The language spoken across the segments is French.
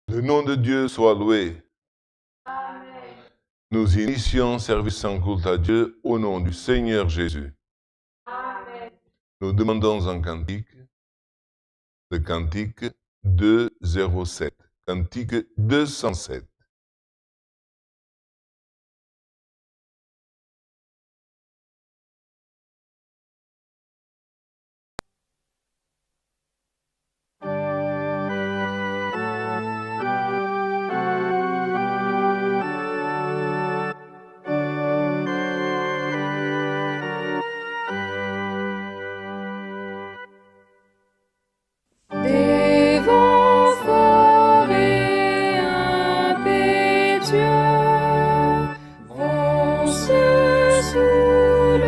Le nom de Dieu soit loué. Amen. Nous initions service en culte à Dieu au nom du Seigneur Jésus. Amen. Nous demandons un cantique, le cantique 207, cantique 207. Des vents forts et impétueux vont se soulever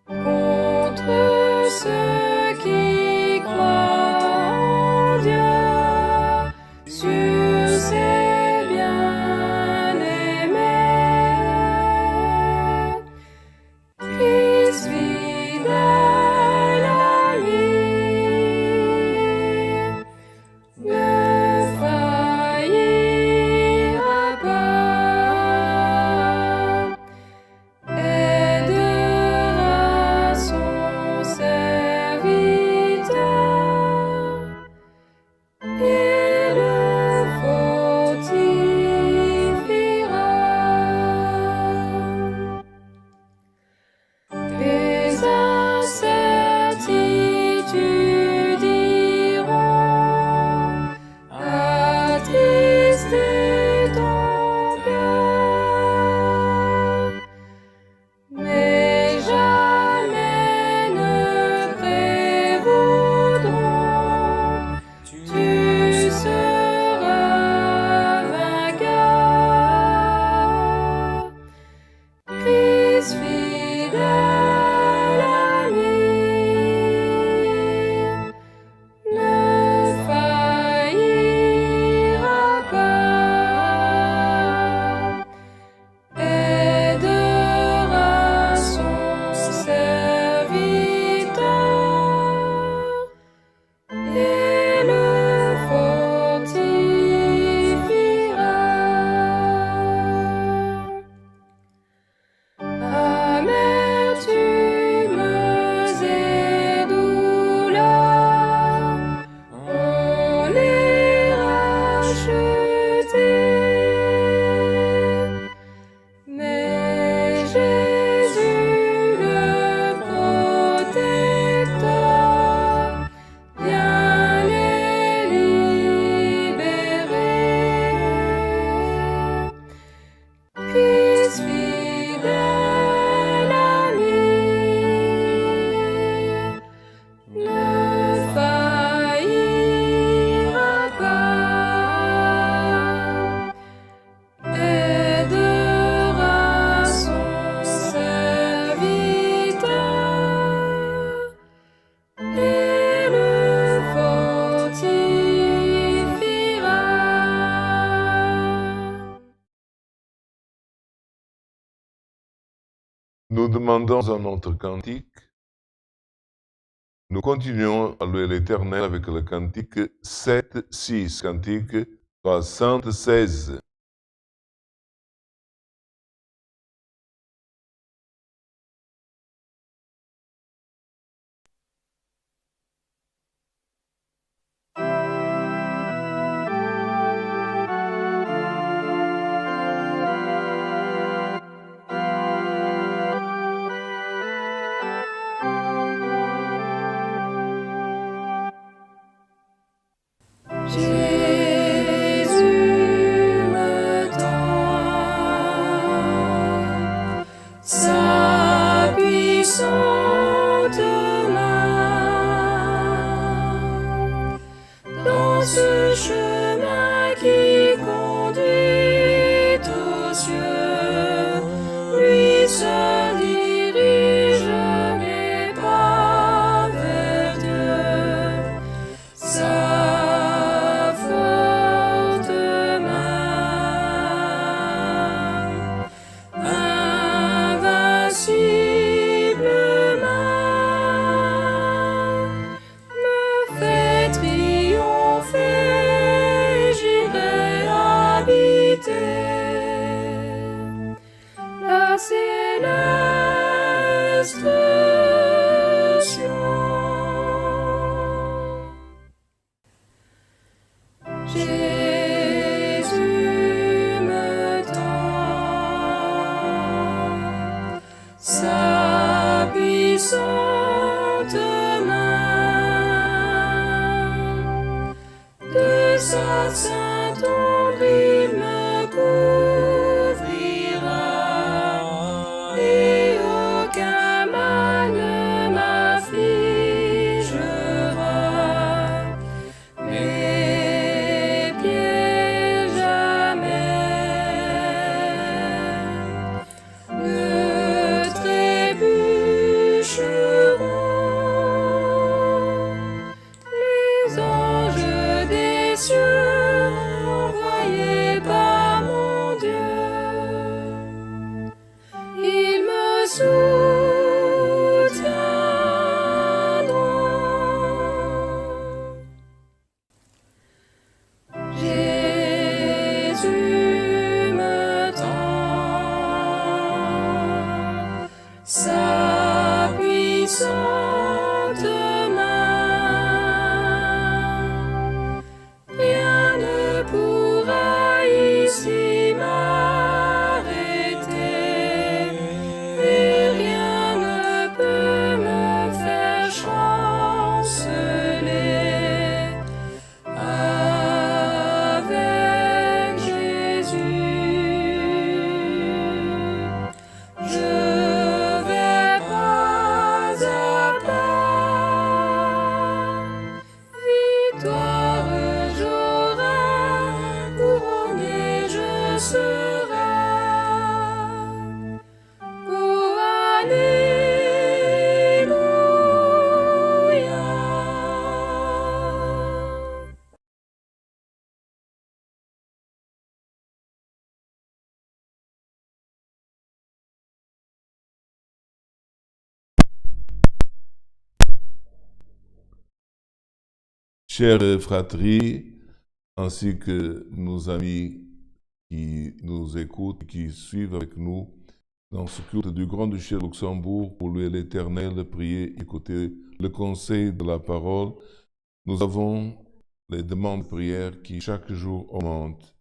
contre ceux qui croient en Dieu sur ses bien-aimés. Christ fidèle à lui ne faillira pas, aidera son serviteur et le fortifiera. Les incertitudes iront attrister ton cœur, mais jamais ne prévaudront. Tu seras vainqueur. Christ fidèle à lui ne faillira pas, aidera son serviteur et le fortifiera. Amertumes et douleurs, on les rachetait, mais Jésus le protecteur vient les libérer. Christ fidèle à lui ne faillira pas, aidera son serviteur et le fortifiera. Nous demandons un autre cantique. Nous continuons à louer l'Éternel avec le cantique 7-6, cantique 76. Jésus me Jésus me tend sa puissante main, de sa sainte ombre il me couvrira, et aucun mal ne m'affligera. Mes pieds jamais ne trébucheront. Les anges des cieux envoyés par mon Dieu, ils me soutiendront. Jésus me tend sa puissante main. Rien ne pourra ici m'arrêter, et rien ne peut me faire chanceler. Avec Jésus, je vais pas à pas. Victoire j'aurai, couronné je serai. Oh, alléluia. Chers fratries, ainsi que nos amis qui nous écoutent, qui suivent avec nous dans ce culte du Grand-Duché de Luxembourg, pour louer l'Éternel, prier, écouter le conseil de la parole, nous avons les demandes de prière qui chaque jour augmentent.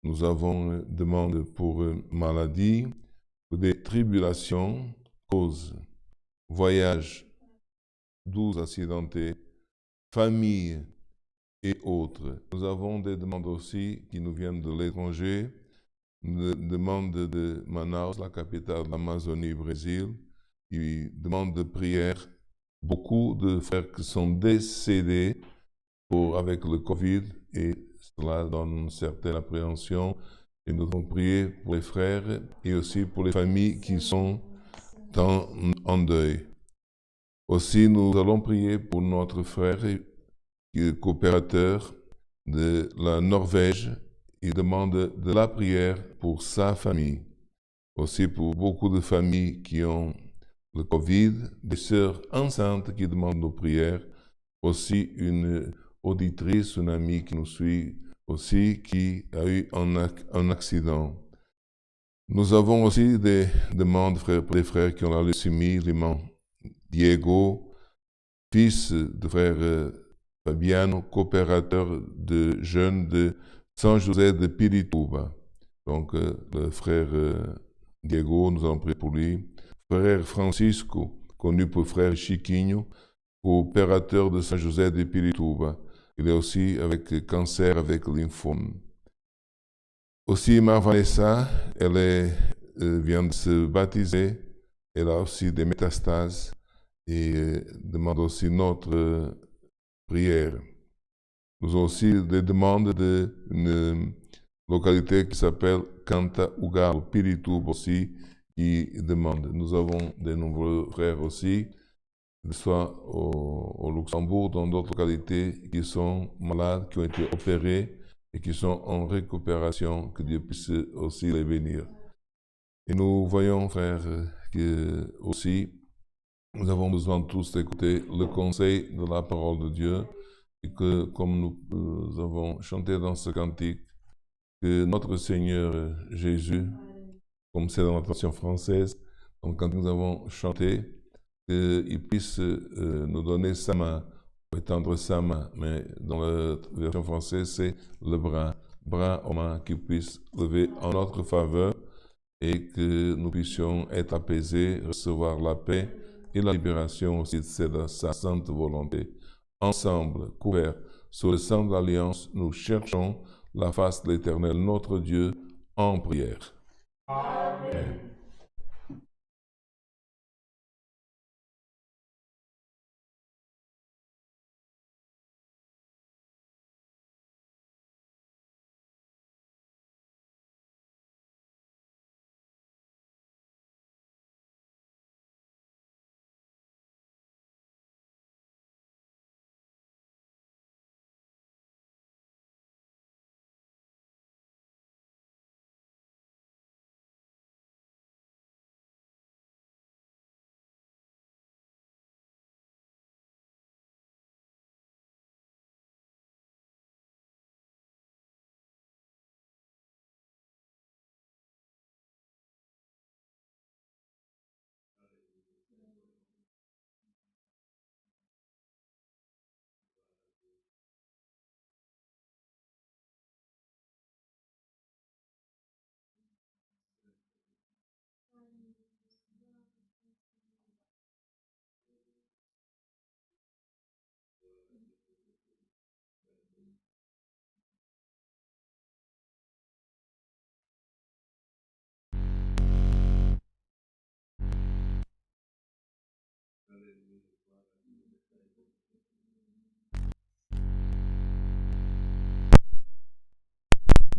Nous avons demandes pour maladie, pour des tribulations, causes, voyages, 12 accidentés, famille et autres. Nous avons des demandes aussi qui nous viennent de l'étranger, une demande de Manaus, la capitale de l'Amazonie, Brésil, qui demande de prière. Beaucoup de frères qui sont décédés avec le Covid, et cela donne une certaine appréhension. Et nous devons prier pour les frères et aussi pour les familles qui sont en deuil. Aussi, nous allons prier pour notre frère coopérateur de la Norvège. Il demande de la prière pour sa famille. Aussi pour beaucoup de familles qui ont le Covid, des sœurs enceintes qui demandent nos prières. Aussi une auditrice, une amie qui nous suit aussi, qui a eu un accident. Nous avons aussi des demandes pour les frères qui ont la leucémie, l'imam Diego, fils de frère Fabiano, coopérateur de jeunes de San José de Pirituba. Donc, le frère Diego, nous allons prier pour lui. Frère Francisco, connu pour frère Chiquinho, coopérateur de San José de Pirituba. Il est aussi avec cancer, avec lymphome. Aussi, Mère Vanessa, elle vient de se baptiser. Elle a aussi des métastases et demande aussi notre prière. Nous avons aussi des demandes d'une localité qui s'appelle Canta Ugalo, Pirituba aussi, qui demande. Nous avons de nombreux frères aussi, soit au Luxembourg, dans d'autres localités, qui sont malades, qui ont été opérés et qui sont en récupération, que Dieu puisse aussi les bénir. Et nous voyons, frères, que aussi, nous avons besoin tous d'écouter le conseil de la parole de Dieu, et que, comme nous avons chanté dans ce cantique, que notre Seigneur Jésus comme c'est dans la version française. Donc, quand nous avons chanté, qu'il puisse nous donner sa main, étendre sa main. Mais dans la version française, c'est le bras aux mains qu'il puisse lever en notre faveur et que nous puissions être apaisés, recevoir la paix et la libération aussi de sa sainte volonté. Ensemble, couverts sous le sang de l'Alliance, nous cherchons la face de l'Éternel, notre Dieu, en prière. Amen.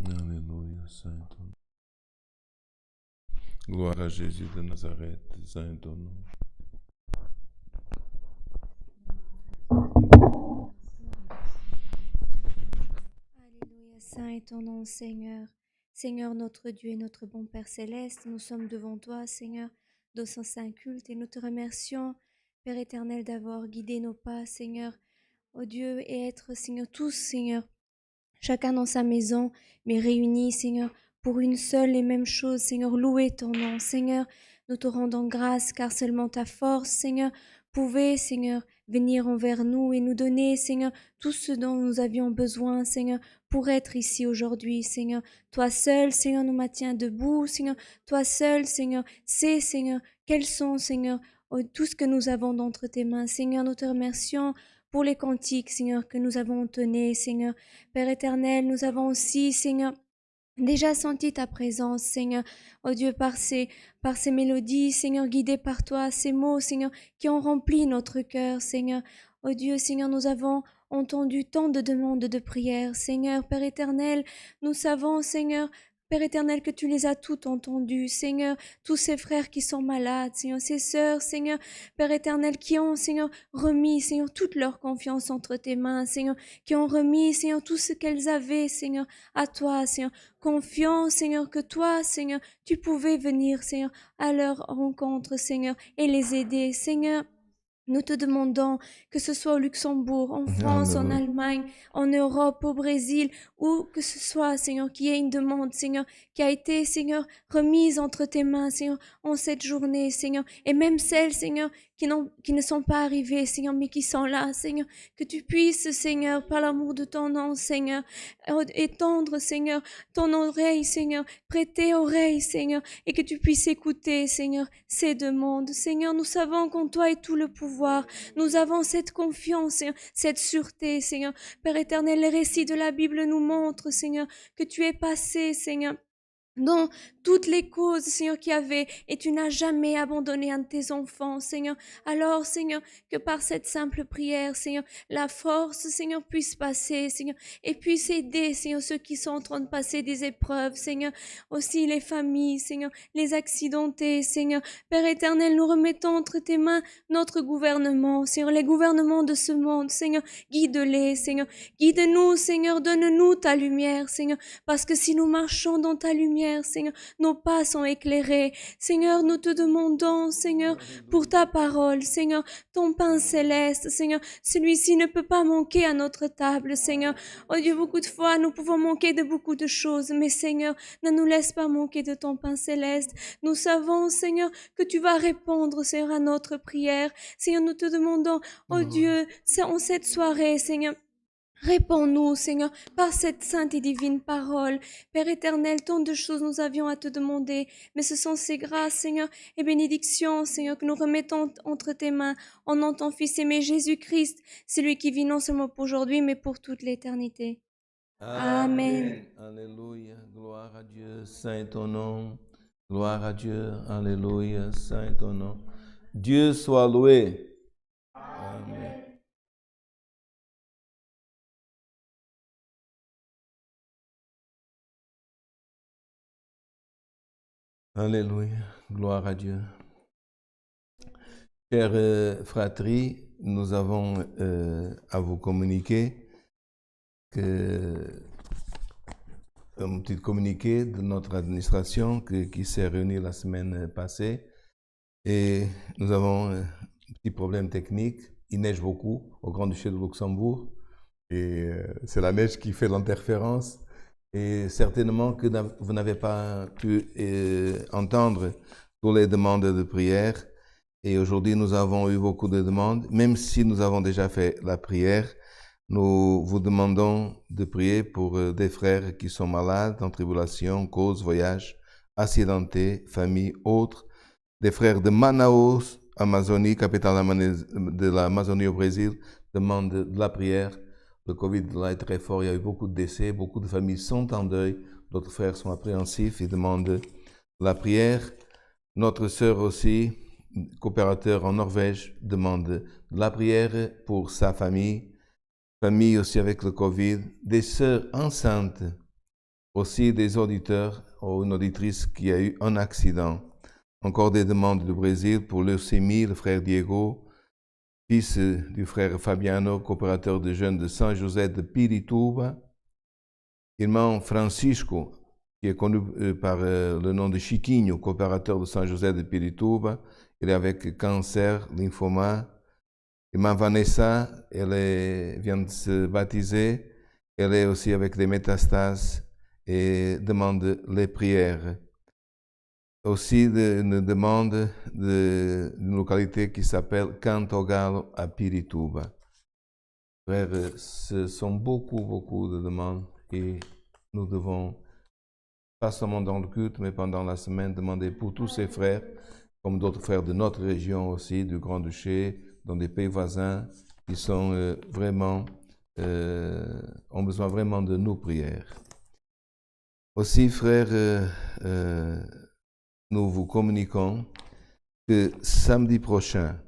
Alléluia, Saint. Gloire à Jésus de Nazareth, Saint ton nom. Alléluia, Saint est ton nom, Seigneur. Seigneur, notre Dieu et notre bon Père Céleste, nous sommes devant toi, Seigneur, dans ce saint culte, et nous te remercions, Père éternel, d'avoir guidé nos pas, Seigneur, ô Dieu, et être, Seigneur, tous, Seigneur, chacun dans sa maison, mais réunis, Seigneur, pour une seule et même chose, Seigneur, louer ton nom, Seigneur, nous te rendons grâce, car seulement ta force, Seigneur, pouvait, Seigneur, venir envers nous et nous donner, Seigneur, tout ce dont nous avions besoin, Seigneur, pour être ici aujourd'hui, Seigneur. Toi seul, Seigneur, nous maintiens debout, Seigneur. Toi seul, Seigneur, sais, Seigneur, quels sont, Seigneur, tout ce que nous avons d'entre tes mains. Seigneur, nous te remercions pour les cantiques, Seigneur, que nous avons entonnés, Seigneur. Père éternel, nous avons aussi, Seigneur, déjà senti ta présence, Seigneur, oh Dieu, par ces mélodies, Seigneur, guidées par toi, ces mots, Seigneur, qui ont rempli notre cœur, Seigneur. Oh Dieu, Seigneur, nous avons entendu tant de demandes de prières, Seigneur, Père éternel, nous savons, Seigneur, Père éternel, que tu les as toutes entendues, Seigneur, tous ces frères qui sont malades, Seigneur, ces sœurs, Seigneur, Père éternel, qui ont, Seigneur, remis, Seigneur, toute leur confiance entre tes mains, Seigneur, qui ont remis, Seigneur, tout ce qu'elles avaient, Seigneur, à toi, Seigneur, confiant, Seigneur, que toi, Seigneur, tu pouvais venir, Seigneur, à leur rencontre, Seigneur, et les aider, Seigneur. Nous te demandons, que ce soit au Luxembourg, en France, en Allemagne, en Europe, au Brésil, où que ce soit, Seigneur, qu'il y ait une demande, Seigneur, qui a été, Seigneur, remise entre tes mains, Seigneur, en cette journée, Seigneur, et même celles, Seigneur, qui ne sont pas arrivées, Seigneur, mais qui sont là, Seigneur, que tu puisses, Seigneur, par l'amour de ton nom, Seigneur, étendre, Seigneur, ton oreille, Seigneur, prêter oreille, Seigneur, et que tu puisses écouter, Seigneur, ces demandes. Seigneur, nous savons qu'en toi est tout le pouvoir. Nous avons cette confiance, Seigneur, cette sûreté, Seigneur. Père éternel, les récits de la Bible nous montrent, Seigneur, que tu es passé, Seigneur, dans toutes les causes, Seigneur, qu'il y avait, et tu n'as jamais abandonné un de tes enfants, Seigneur. Alors, Seigneur, que par cette simple prière, Seigneur, la force, Seigneur, puisse passer, Seigneur, et puisse aider, Seigneur, ceux qui sont en train de passer des épreuves, Seigneur, aussi les familles, Seigneur, les accidentés, Seigneur. Père éternel, nous remettons entre tes mains notre gouvernement, Seigneur, les gouvernements de ce monde, Seigneur, guide-les, Seigneur, guide-nous, Seigneur, donne-nous ta lumière, Seigneur, parce que si nous marchons dans ta lumière, lumière, Seigneur. Nos pas sont éclairés. Seigneur, nous te demandons, Seigneur, pour ta parole, Seigneur, ton pain céleste, Seigneur. Celui-ci ne peut pas manquer à notre table, Seigneur. Oh Dieu, beaucoup de fois, nous pouvons manquer de beaucoup de choses, mais Seigneur, ne nous laisse pas manquer de ton pain céleste. Nous savons, Seigneur, que tu vas répondre, Seigneur, à notre prière. Seigneur, nous te demandons, oh Dieu, en cette soirée, Seigneur, réponds-nous, Seigneur, par cette sainte et divine parole. Père éternel, tant de choses nous avions à te demander, mais ce sont ces grâces, Seigneur, et bénédictions, Seigneur, que nous remettons entre tes mains, en nom de ton Fils aimé Jésus-Christ, celui qui vit non seulement pour aujourd'hui, mais pour toute l'éternité. Amen. Alléluia. Gloire à Dieu. Saint est ton nom. Gloire à Dieu. Alléluia. Saint est ton nom. Dieu soit loué. Amen. Alléluia. Gloire à Dieu. Chers fratries, nous avons à vous communiquer un petit communiqué de notre administration qui s'est réunie la semaine passée. Et nous avons un petit problème technique. Il neige beaucoup au Grand-Duché de Luxembourg. Et c'est la neige qui fait l'interférence. Et certainement que vous n'avez pas pu entendre toutes les demandes de prière. Et aujourd'hui, nous avons eu beaucoup de demandes. Même si nous avons déjà fait la prière, nous vous demandons de prier pour des frères qui sont malades, en tribulation, cause, voyage, accidentés, famille, autres. Des frères de Manaus, Amazonie, capitale de l'Amazonie au Brésil, demandent de la prière. Le Covid là est très fort, il y a eu beaucoup de décès, beaucoup de familles sont en deuil, d'autres frères sont appréhensifs, ils demandent la prière. Notre sœur aussi, coopérateur en Norvège, demande la prière pour sa famille aussi avec le Covid, des sœurs enceintes, aussi des auditeurs ou une auditrice qui a eu un accident. Encore des demandes du Brésil pour leucémie, le frère Diego, fils du frère Fabiano, coopérateur de jeunes de Saint José de Pirituba. Irmão Francisco, qui est connu par le nom de Chiquinho, coopérateur de Saint José de Pirituba. Il est avec cancer, lymphoma. Irmã Vanessa, elle vient de se baptiser. Elle est aussi avec des métastases et demande les prières. Aussi une demande d'une localité qui s'appelle Cantogalo à Pirituba. Frères, ce sont beaucoup de demandes et nous devons, pas seulement dans le culte, mais pendant la semaine, demander pour tous ces frères, comme d'autres frères de notre région aussi, du Grand-Duché, dans des pays voisins, qui sont ont besoin vraiment de nos prières. Aussi, frères, nous vous communiquons que samedi prochain,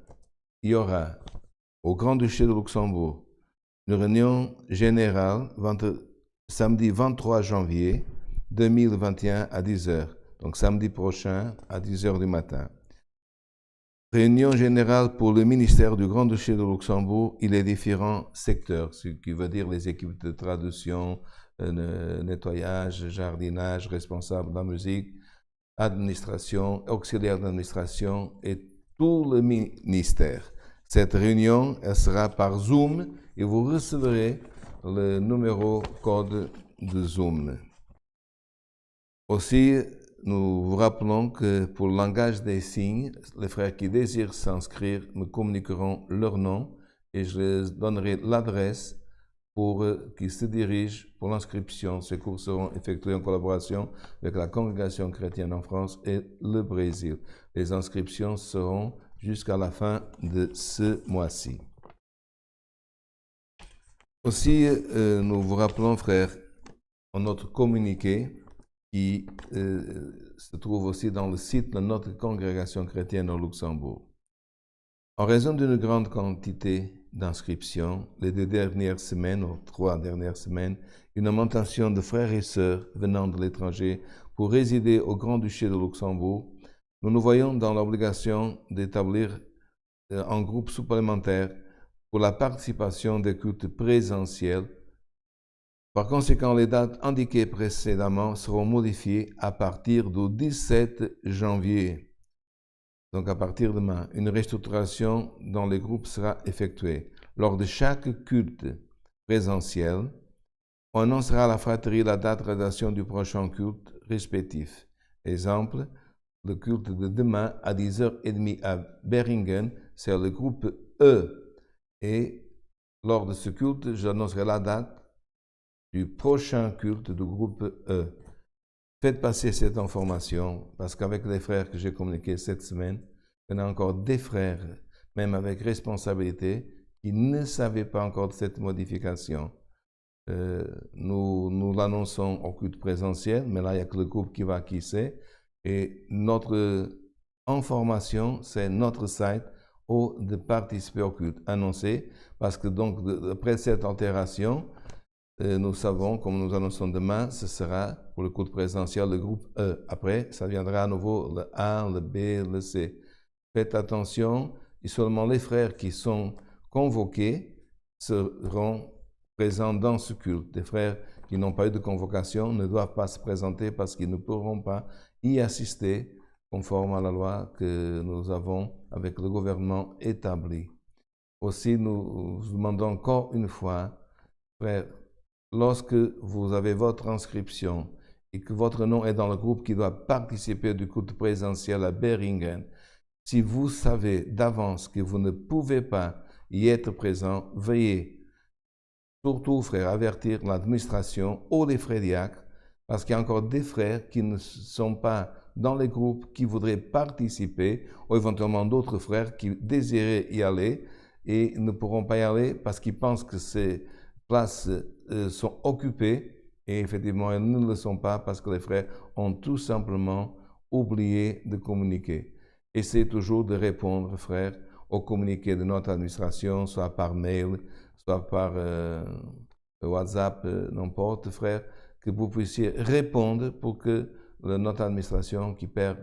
il y aura au Grand-Duché de Luxembourg une réunion générale samedi 23 janvier 2021 à 10h. Donc samedi prochain à 10h du matin. Réunion générale pour le ministère du Grand-Duché de Luxembourg et les différents secteurs, ce qui veut dire les équipes de traduction, nettoyage, jardinage, responsable de la musique, administration, auxiliaire d'administration et tout le ministère. Cette réunion, elle sera par Zoom et vous recevrez le numéro code de Zoom. Aussi, nous vous rappelons que pour le langage des signes, les frères qui désirent s'inscrire me communiqueront leur nom et je les donnerai l'adresse pour qu'ils se dirigent pour l'inscription. Ces cours seront effectués en collaboration avec la Congrégation chrétienne en France et le Brésil. Les inscriptions seront jusqu'à la fin de ce mois-ci. Aussi, nous vous rappelons, frères, en notre communiqué qui se trouve aussi dans le site de notre Congrégation chrétienne au Luxembourg. En raison d'une grande quantité d'inscriptions, les 2 dernières semaines, ou 3 dernières semaines, une augmentation de frères et sœurs venant de l'étranger pour résider au Grand-Duché de Luxembourg, nous nous voyons dans l'obligation d'établir un groupe supplémentaire pour la participation des cultes présentiels Par conséquent, les dates indiquées précédemment seront modifiées à partir du 17 janvier. Donc à partir de demain, une restructuration dans les groupes sera effectuée. Lors de chaque culte présentiel, on annoncera à la fratrie la date de réalisation du prochain culte respectif. Exemple, le culte de demain à 10h30 à Beringen, c'est le groupe E. Et lors de ce culte, j'annoncerai la date du prochain culte du groupe E. Faites passer cette information, parce qu'avec les frères que j'ai communiqués cette semaine, il y en a encore des frères, même avec responsabilité, qui ne savaient pas encore de cette modification. Nous l'annonçons au culte présentiel, mais là, il n'y a que le groupe qui sait. Et notre information, c'est notre site de participer au culte annoncé, parce que donc, après cette altération, nous savons, comme nous annonçons demain, ce sera pour le culte présentiel le groupe E. Après, ça viendra à nouveau le A, le B, le C. Faites attention, et seulement les frères qui sont convoqués seront présents dans ce culte. Les frères qui n'ont pas eu de convocation ne doivent pas se présenter parce qu'ils ne pourront pas y assister conforme à la loi que nous avons avec le gouvernement établi. Aussi, nous vous demandons encore une fois, frères, lorsque vous avez votre inscription et que votre nom est dans le groupe qui doit participer du culte présentiel à Beringen, si vous savez d'avance que vous ne pouvez pas y être présent, veuillez surtout, frères, avertir l'administration ou les frères diacres, parce qu'il y a encore des frères qui ne sont pas dans les groupes, qui voudraient participer, ou éventuellement d'autres frères qui désiraient y aller et ne pourront pas y aller parce qu'ils pensent que ces places sont occupées, et effectivement, elles ne le sont pas parce que les frères ont tout simplement oublié de communiquer. Essayez toujours de répondre, frères, aux communiqués de notre administration, soit par mail, soit par WhatsApp, n'importe, frère, que vous puissiez répondre pour que notre administration qui perd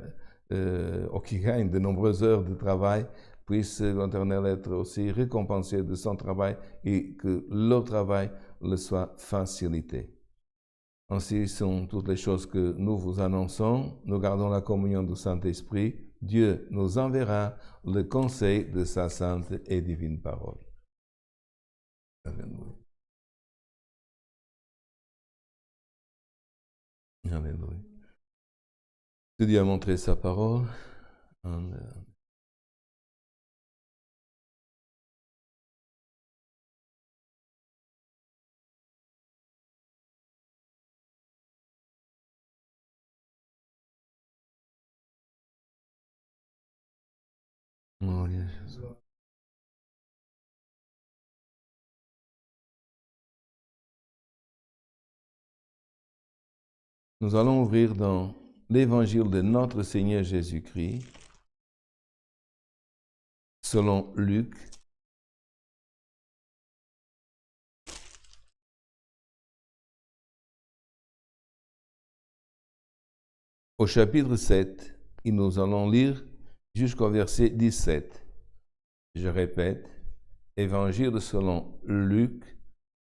ou qui gagne de nombreuses heures de travail puisse l'Éternel être aussi récompensé de son travail et que leur travail le soit facilité. Ainsi sont toutes les choses que nous vous annonçons. Nous gardons la communion du Saint-Esprit. Dieu nous enverra le conseil de sa sainte et divine parole. Alléluia. Alléluia. Que Dieu a montré sa parole. Amen. Oh, Jésus. Nous allons ouvrir dans l'Évangile de notre Seigneur Jésus-Christ, selon Luc, au chapitre 7, et nous allons lire jusqu'au verset 17. Je répète, Évangile selon Luc,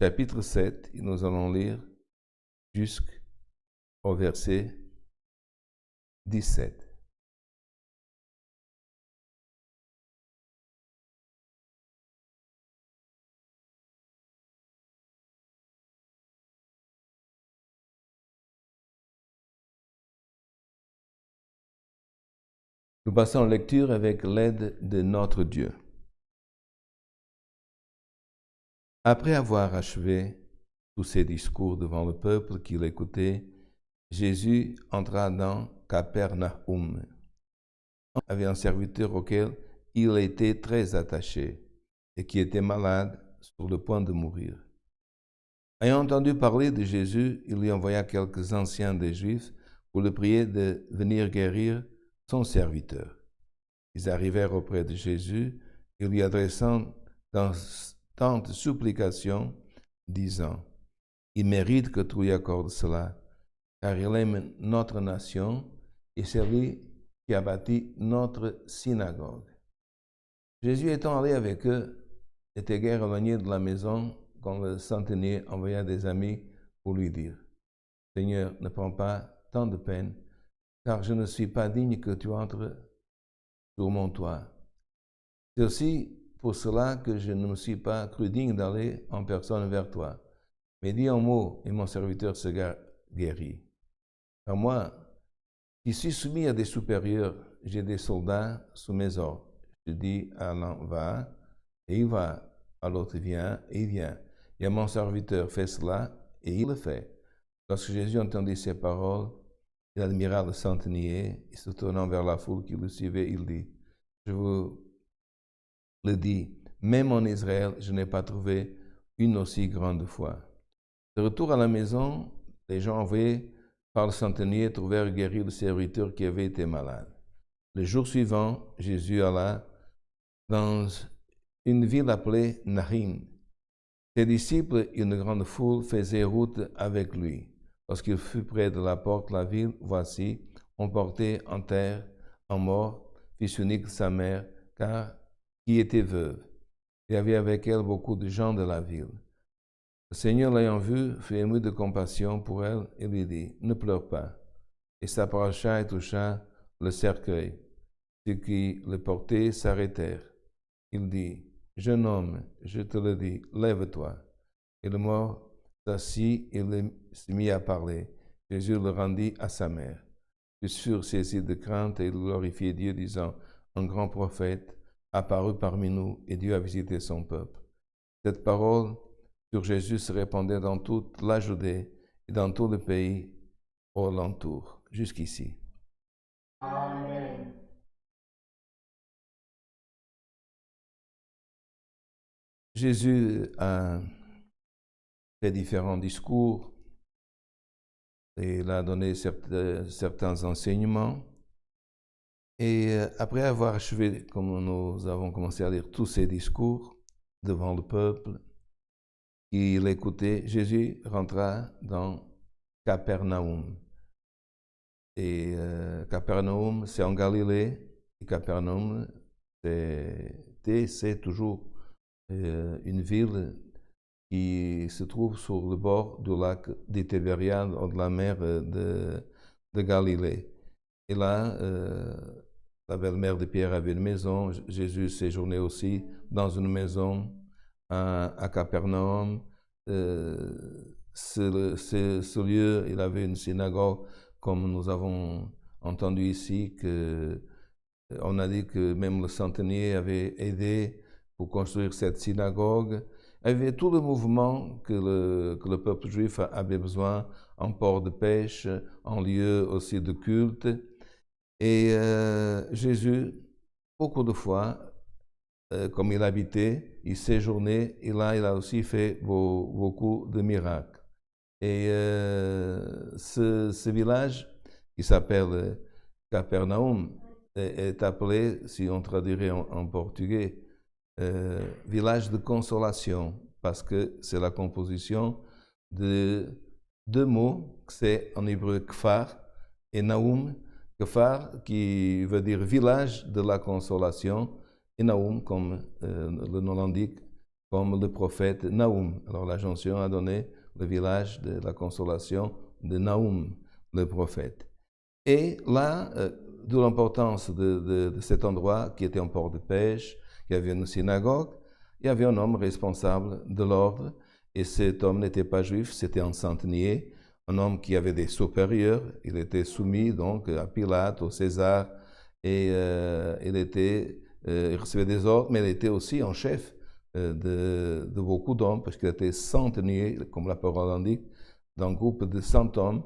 chapitre 7, et nous allons lire jusqu'au verset 17. Nous passons en lecture avec l'aide de notre Dieu. Après avoir achevé tous ses discours devant le peuple qui l'écoutait, Jésus entra dans Capernaum. Il avait un serviteur auquel il était très attaché et qui était malade sur le point de mourir. Ayant entendu parler de Jésus, il lui envoya quelques anciens des Juifs pour le prier de venir guérir son serviteur. Ils arrivèrent auprès de Jésus et lui adressant d'instantes supplications, disant, « Il mérite que tu lui accordes cela, car il aime notre nation et c'est lui qui a bâti notre synagogue. » Jésus étant allé avec eux, était guère éloigné de la maison quand le centenier envoya des amis pour lui dire, Seigneur, ne prends pas tant de peine, car je ne suis pas digne que tu entres sur mon toit. C'est aussi pour cela que je ne me suis pas cru digne d'aller en personne vers toi. Mais dis un mot et mon serviteur sera guéri. Car moi, qui suis soumis à des supérieurs, j'ai des soldats sous mes ordres. Je dis à l'un va, et il va. À l'autre vient, et il vient. Et à mon serviteur fais cela, et il le fait. Lorsque Jésus entendit ces paroles, il admira le centenier, et se tournant vers la foule qui le suivait, il dit, je vous le dis, même en Israël, je n'ai pas trouvé une aussi grande foi. De retour à la maison, les gens envoyés par le centenier trouvèrent guéri le serviteur qui avait été malade. Le jour suivant, Jésus alla dans une ville appelée Naïm. Ses disciples et une grande foule faisaient route avec lui. Lorsqu'il fut près de la porte de la ville, voici, on portait en terre un mort, fils unique de sa mère, car qui était veuve. Il y avait avec elle beaucoup de gens de la ville. Le Seigneur, l'ayant vue, fut ému de compassion pour elle et lui dit, ne pleure pas. Et s'approcha et toucha le cercueil. Ceux qui le portaient s'arrêtèrent. Il dit, jeune homme, je te le dis, lève-toi. Et le mort s'assit et se mit à parler. Jésus le rendit à sa mère. Ils furent saisis de crainte et glorifiaient Dieu, disant, un grand prophète apparut parmi nous et Dieu a visité son peuple. Cette parole sur Jésus se répandait dans toute la Judée et dans tout le pays au alentour, jusqu'ici. Amen. Jésus a fait différents discours et il a donné certains enseignements. Et après avoir achevé, comme nous avons commencé à lire tous ces discours devant le peuple qui l'écoutait, Jésus rentra dans Capernaum. Et Capernaum, c'est en Galilée. Et Capernaum, c'est toujours une ville qui se trouve sur le bord du lac des Tibériades, de la mer de Galilée. Et là, la belle-mère de Pierre avait une maison. Jésus séjournait aussi dans une maison à Capernaum. Ce lieu, il avait une synagogue, comme nous avons entendu ici, on a dit que même le centenier avait aidé pour construire cette synagogue. Il y avait tout le mouvement que le peuple juif avait besoin, en port de pêche, en lieu aussi de culte. Et Jésus, beaucoup de fois, comme il habitait, il séjournait, et là, il a aussi fait beaucoup de miracles. Et ce village, qui s'appelle Capernaum, est appelé, si on traduirait en portugais, village de consolation, parce que c'est la composition de deux mots, c'est en hébreu kfar et naum. Kfar qui veut dire village de la consolation, et Naum, comme le nom l'indique, comme le prophète Naum. Alors la jonction a donné le village de la consolation de Naum, le prophète. Et là, d'où l'importance de cet endroit qui était un port de pêche, il y avait une synagogue, il y avait un homme responsable de l'ordre, et cet homme n'était pas juif, c'était un centenier, un homme qui avait des supérieurs, il était soumis donc à Pilate, au César, et il recevait des ordres, mais il était aussi en chef de beaucoup d'hommes, parce qu'il était centenier, comme la parole indique, d'un groupe de 100 hommes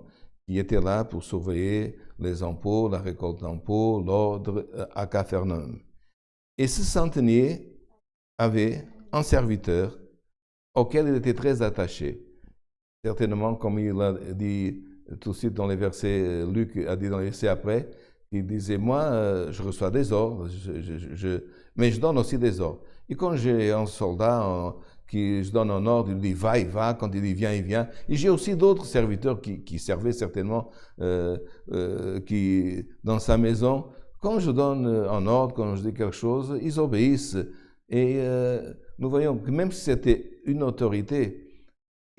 qui étaient là pour surveiller les impôts, la récolte d'impôts, l'ordre à Capharnaüm. Et ce centenier avait un serviteur auquel il était très attaché. Certainement, comme il a dit tout de suite dans les versets, Luc a dit dans les versets après, il disait, moi, je reçois des ordres, mais je donne aussi des ordres. Et quand j'ai un soldat qui je donne un ordre, il dit, va, il va, quand il dit, viens, il vient. Et j'ai aussi d'autres serviteurs qui servaient certainement dans sa maison. Quand je donne un ordre, quand je dis quelque chose, ils obéissent. Et nous voyons que même si c'était une autorité,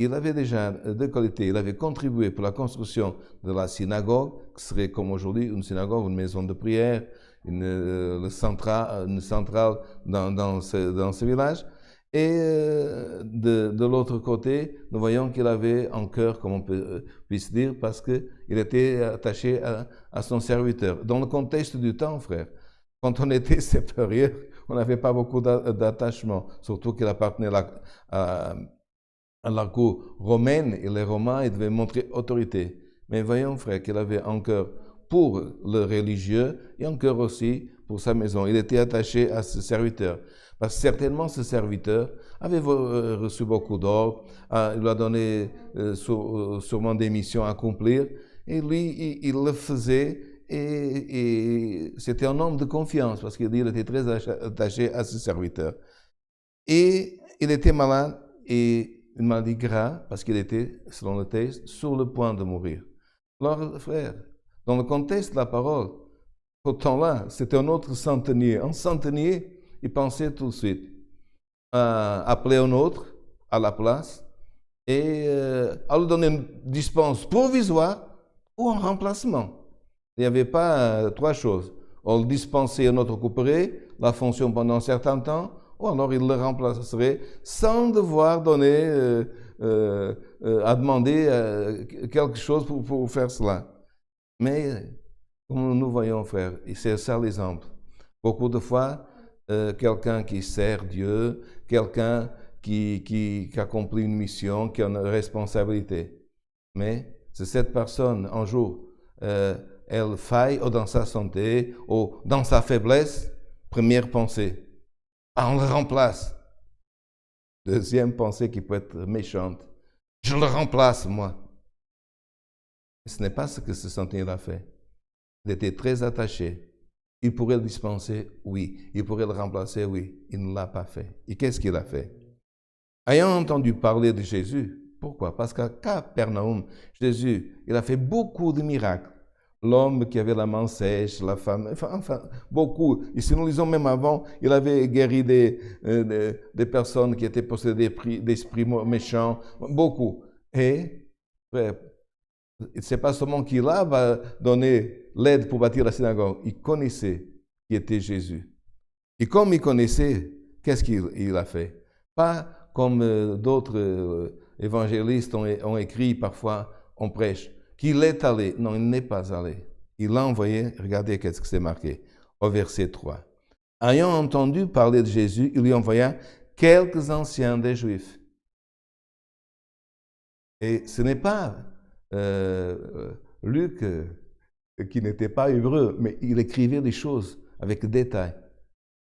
il avait déjà deux qualités. Il avait contribué pour la construction de la synagogue, qui serait comme aujourd'hui une synagogue, une maison de prière, une centrale dans ce village. Et de l'autre côté, nous voyons qu'il avait un cœur, comme on puisse dire, parce qu'il était attaché à son serviteur. Dans le contexte du temps, frère, quand on était supérieur, on n'avait pas beaucoup d'attachement, surtout qu'il appartenait à la cour romaine, et les Romains, ils devaient montrer autorité. Mais voyons, frère, qu'il avait un cœur pour le religieux et un cœur aussi pour sa maison. Il était attaché à ce serviteur. Parce que certainement, ce serviteur avait reçu beaucoup d'ordres, il lui a donné sûrement des missions à accomplir, et lui, il le faisait, et c'était un homme de confiance, parce qu'il était très attaché à ce serviteur. Et il était malade, et une maladie grave, parce qu'il était, selon le texte, sur le point de mourir. Alors, frère, dans le contexte de la parole, au temps-là, c'était un autre centenier. Un centenier, il pensait tout de suite à appeler un autre à la place et à lui donner une dispense provisoire ou un remplacement. Il n'y avait pas trois choses. On le dispensait, un autre couperait la fonction pendant un certain temps, ou alors il le remplacerait sans devoir donner, à demander quelque chose pour faire cela. Mais, comme nous voyons, frère, c'est ça l'exemple. Beaucoup de fois, quelqu'un qui sert Dieu, quelqu'un qui accomplit une mission, qui a une responsabilité. Mais si cette personne, un jour, elle faille ou dans sa santé, ou dans sa faiblesse, première pensée, on le remplace. Deuxième pensée qui peut être méchante, je le remplace, moi. Ce n'est pas ce que ce centenier a fait. Il était très attaché. Il pourrait le dispenser, oui. Il pourrait le remplacer, oui. Il ne l'a pas fait. Et qu'est-ce qu'il a fait? Ayant entendu parler de Jésus, pourquoi? Parce qu'à Capernaum, Jésus, il a fait beaucoup de miracles. L'homme qui avait la main sèche, la femme, enfin beaucoup. Et si nous lisons même avant, il avait guéri des personnes qui étaient possédées d'esprits méchants, beaucoup. Et, c'est pas seulement qu'il va donner l'aide pour bâtir la synagogue, il connaissait qui était Jésus. Et comme il connaissait, qu'est-ce qu'il a fait? Pas comme d'autres évangélistes ont écrit parfois, on prêche, qu'il est allé. Non, il n'est pas allé. Il l'a envoyé, regardez qu'est-ce que c'est marqué, au verset 3. Ayant entendu parler de Jésus, il lui envoya quelques anciens des Juifs. Et ce n'est pas Luc qui n'était pas hébreu, mais il écrivait les choses avec détail.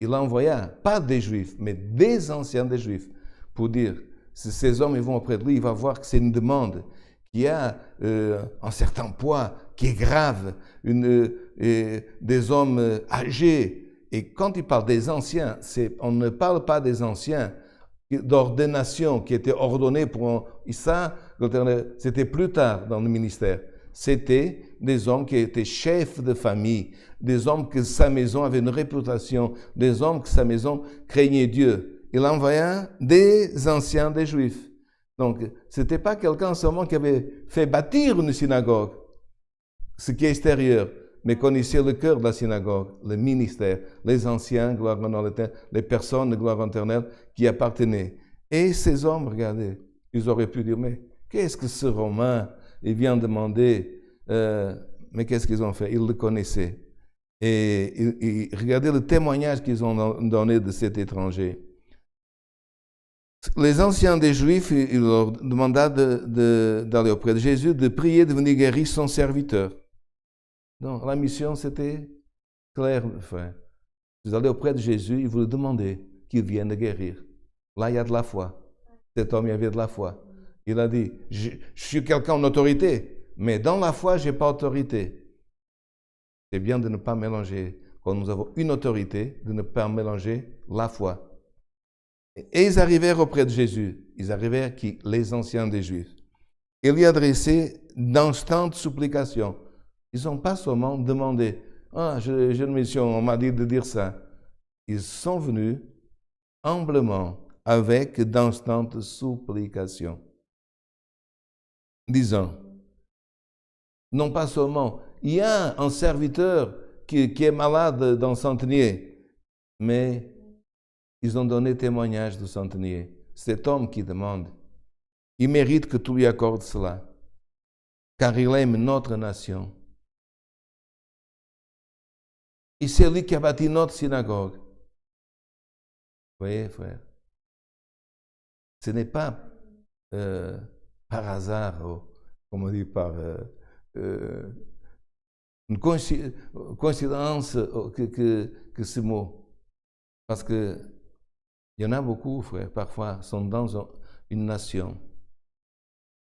Il envoya, pas des Juifs, mais des anciens des Juifs, pour dire, si ces hommes ils vont auprès de lui, il va voir que c'est une demande qui a un certain poids, qui est grave, des hommes âgés. Et quand il parle des anciens, on ne parle pas des anciens d'ordination qui étaient ordonnés pour ça, c'était plus tard dans le ministère. C'était des hommes qui étaient chefs de famille, des hommes que sa maison avait une réputation, des hommes que sa maison craignait Dieu. Il envoya des anciens des Juifs. Donc, ce n'était pas quelqu'un seulement qui avait fait bâtir une synagogue, ce qui est extérieur, mais connaissait le cœur de la synagogue, le ministère, les anciens, gloire en l'éternel, les personnes de gloire éternelle qui appartenaient. Et ces hommes, regardez, ils auraient pu dire, mais qu'est-ce que ce Romain, il vient demander, mais qu'est-ce qu'ils ont fait? Ils le connaissaient. Et regardez le témoignage qu'ils ont donné de cet étranger. Les anciens des Juifs, il leur demanda d'aller auprès de Jésus, de prier de venir guérir son serviteur. Donc, la mission, c'était clair, frère. Vous allez auprès de Jésus et vous le demandez qu'il vienne guérir. Là, il y a de la foi. Cet homme, il avait de la foi. Il a dit, je suis quelqu'un en autorité, mais dans la foi, je n'ai pas autorité. C'est bien de ne pas mélanger. Quand nous avons une autorité, de ne pas mélanger la foi. Et ils arrivèrent auprès de Jésus. Ils arrivèrent qui? Les anciens des Juifs. Ils lui adressaient d'instantes supplications. Ils n'ont pas seulement demandé, j'ai une mission, on m'a dit de dire ça. Ils sont venus humblement avec d'instantes supplications. disant, non pas seulement, il y a un serviteur qui est malade dans le centenier, mais ils ont donné témoignage du centenier. Cet homme qui demande, il mérite que tu lui accordes cela, car il aime notre nation. Et c'est lui qui a bâti notre synagogue. Vous voyez, frère, ce n'est pas par hasard, comme on dit, par une coïncidence que ce mot. Parce que il y en a beaucoup, frère, parfois, sont dans une nation.